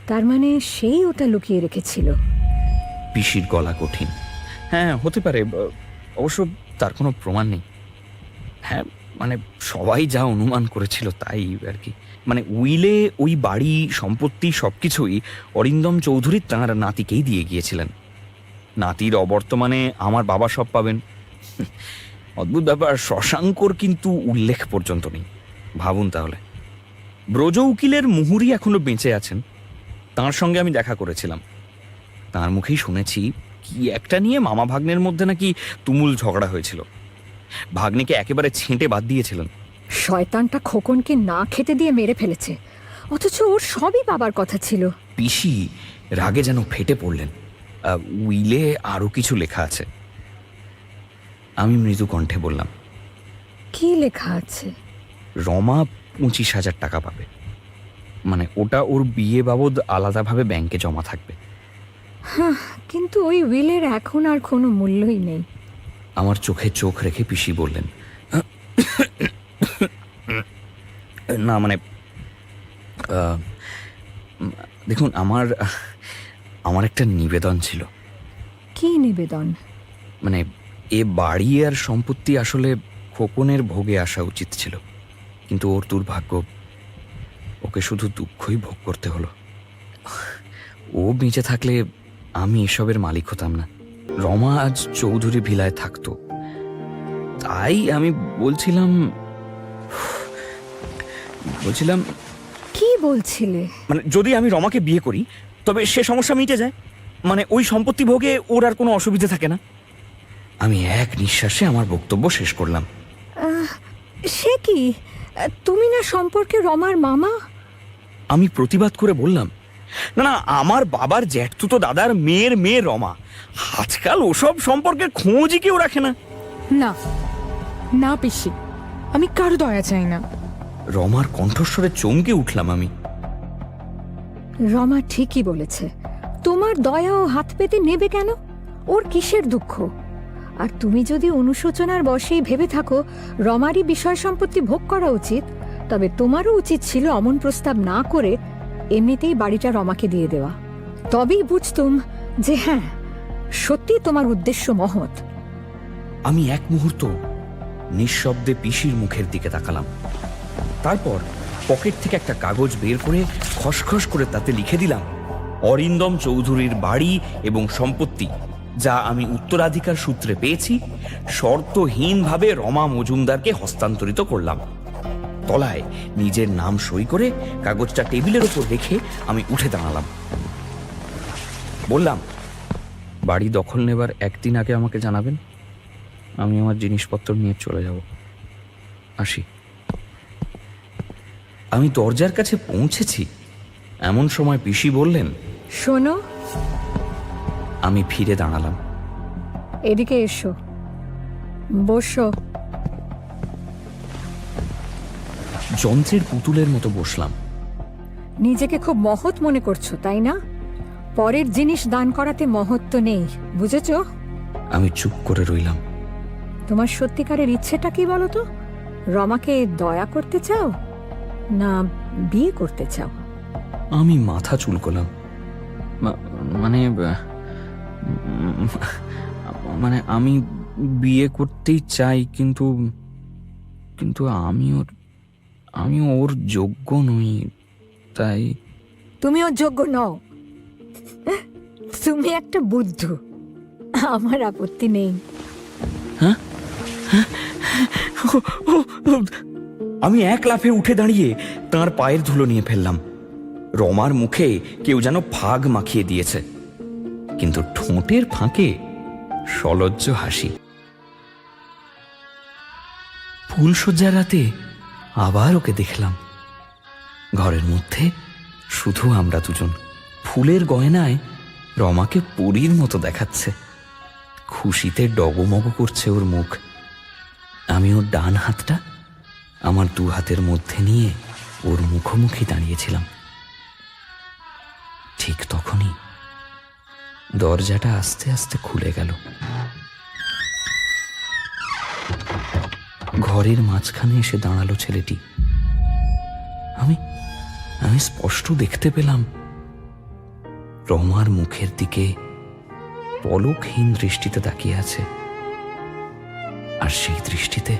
তার মানে সেই ওটা লুকিয়ে রেখেছিল। পিসির গলা কঠিন। হ্যাঁ, হতে পারে, অবশ্য তার কোনো প্রমাণ নেই। হ্যাঁ, মানে সবাই যা অনুমান করেছিল তাই আর কি। মানে উইলে ওই বাড়ি, সম্পত্তি সবকিছুই অরিন্দম চৌধুরী তাঁর নাতিকেই দিয়ে গিয়েছিলেন। নাতির অবর্তমানে আমার বাবা সব পাবেন। অদ্ভুত ব্যাপার, শশাঙ্কর কিন্তু উল্লেখ পর্যন্ত নেই। ভাবুন তাহলে। ব্রজ উকিলের মুহুরি এখনো বেঁচে আছেন। তাঁর সঙ্গে আমি দেখা করেছিলাম। তাঁর মুখেই শুনেছি কি একটা নিয়ে মামা ভাগ্নের মধ্যে নাকি তুমুল ঝগড়া হয়েছিল। ভাগ্নিকে একেবারে ছেঁটে বাদ দিয়েছিলেন। শয়তানটা খোকনকে না খেতে দিয়ে মেরে ফেলেছে, অথচ ওর সবই বাবার কথা ছিল। পিসি রাগে যেন ফেটে পড়লেন। উইলে আরো কিছু লেখা আছে। আমি মৃদু কণ্ঠে বললাম, কি লেখা আছে? রমা 25,000 টাকা পাবে, মানে ওটা ওর বিয়ে বাবদ আলাদাভাবে ব্যাংকে জমা থাকবে। কিন্তু ওই উইলের এখন আর কোনো মূল্যই নেই। আমার চোখে চোখ রেখে পিসি বললেন, না মানে দেখুন, আমার একটা নিবেদন ছিল। কি নিবেদন? মানে এ বাড়ি আর সম্পত্তি আসলে খোকনের ভোগে আসা উচিত ছিল, কিন্তু ওর দুর্ভাগ্য, ওকে শুধু দুঃখই ভোগ করতে হলো। ও বেঁচে থাকলে আমি এসবের মালিক হতাম না। রমা আজ চৌধুরী ভিলায় থাকতো, তাই আমি বলছিলাম কি বলছিলে? মানে যদি আমি রমাকে বিয়ে করি তবে সে সমস্যা মিটে যায়, মানে ওই সম্পত্তি ভোগে ওর আর কোনো অসুবিধা থাকে না। আমি এক নিঃশ্বাসে আমার বক্তব্য শেষ করলাম। সে কি, তুমি না সম্পর্কে রমার মামা? আমি প্রতিবাদ করে বললাম, না না, আমার বাবার জ্যাঠতুতো দাদার মেয়ের মেয়ে রমা, আজকাল ওসব সম্পর্কের খোঁজই কেউ রাখে না। না না পিসি, আমি কারো দয়া চাই না। রমার কণ্ঠস্বরে চমকে উঠলাম আমি। রমা ঠিকই বলেছে, তোমার দয়া ও হাত পেতে নেবে কেন? ওর কিসের দুঃখ? আর তুমি যদি অনুশোচনার বশেই ভেবে থাকো রমারই বিষয় সম্পত্তি ভোগ করা উচিত, তবে তোমারও উচিত ছিল অমন প্রস্তাব না করে এমনিতেই বাড়িটা রমাকে দিয়ে দেওয়া। তবেই বুঝতুম যে হ্যাঁ, সত্যি তোমার উদ্দেশ্য মহৎ। আমি এক মুহূর্ত নিঃশব্দে পিসির মুখের দিকে তাকালাম, তারপর পকেট থেকে একটা কাগজ বের করে খসখস করে তাতে লিখে দিলাম, অরিন্দম চৌধুরীর বাড়ি এবং সম্পত্তি যা আমি উত্তরাধিকার সূত্রে পেয়েছি, শর্তহীনভাবে রমা মজুমদারকে হস্তান্তরিত করলাম। তলায় নিজের নাম সই করে কাগজটা টেবিলের উপর রেখে আমি উঠে দাঁড়ালাম। বললাম, বাড়ি দখল নেবার একদিন আগে আমাকে জানাবেন, আমি আমার জিনিসপত্র নিয়ে চলে যাব। আসি। আমি দরজার কাছে পৌঁছেছি, এমন সময় পিসি বললেন, শোনো। আমি ফিরে দাঁড়ালাম। এদিকে এসো, বসো। যন্ত্রের পুতুলের মতো বসলাম। নিজেকে খুব মহৎ মনে করছো, তাই না? পরের জিনিস দান করাতে মহত্ব নেই, বুঝেছো? আমি চুপ করে রইলাম। তোমার সত্যিকারের ইচ্ছেটা কি বলো তো? রমাকে দয়া করতে চাও না বিয়ে করতে চাও? আমি মাথা চুলকোলাম। মানে আমি বিয়ে করতেই চাই, কিন্তু কিন্তু আমি ওর যোগ্য নই, তাই। তুমি ওর যোগ্য নও, তুমি একটা বুদ্ধু। আমার আপত্তি নেই। আমি এক লাফে উঠে দাঁড়িয়ে তার পায়ের ধুলো নিয়ে ফেললাম। রমার মুখে কেউ যেন ফাগ মাখিয়ে দিয়েছে, কিন্তু ঠোঁটের ফাঁকে সলজ্জ হাসি। ফুলশয্যার রাতে আবার ওকে দেখলাম। ঘরের মধ্যে শুধু আমরা দুজন। ফুলের গয়নায় রমাকে পরীর মতো দেখাচ্ছে। খুশিতে ডগমগ করছে ওর মুখ। আমি ওর ডান হাতটা আমার দু হাতের মধ্যে নিয়ে ওর মুখোমুখি দাঁড়িয়েছিলাম। ঠিক তখনই দরজাটা আস্তে আস্তে খুলে গেল। ঘরের মাঝখানে এসে দাঁড়ালো ছেলেটি। আমি স্পষ্ট দেখতে পেলাম রমার মুখের দিকে পলকহীন দৃষ্টিতে তাকিয়ে আছে, আর সেই দৃষ্টিতে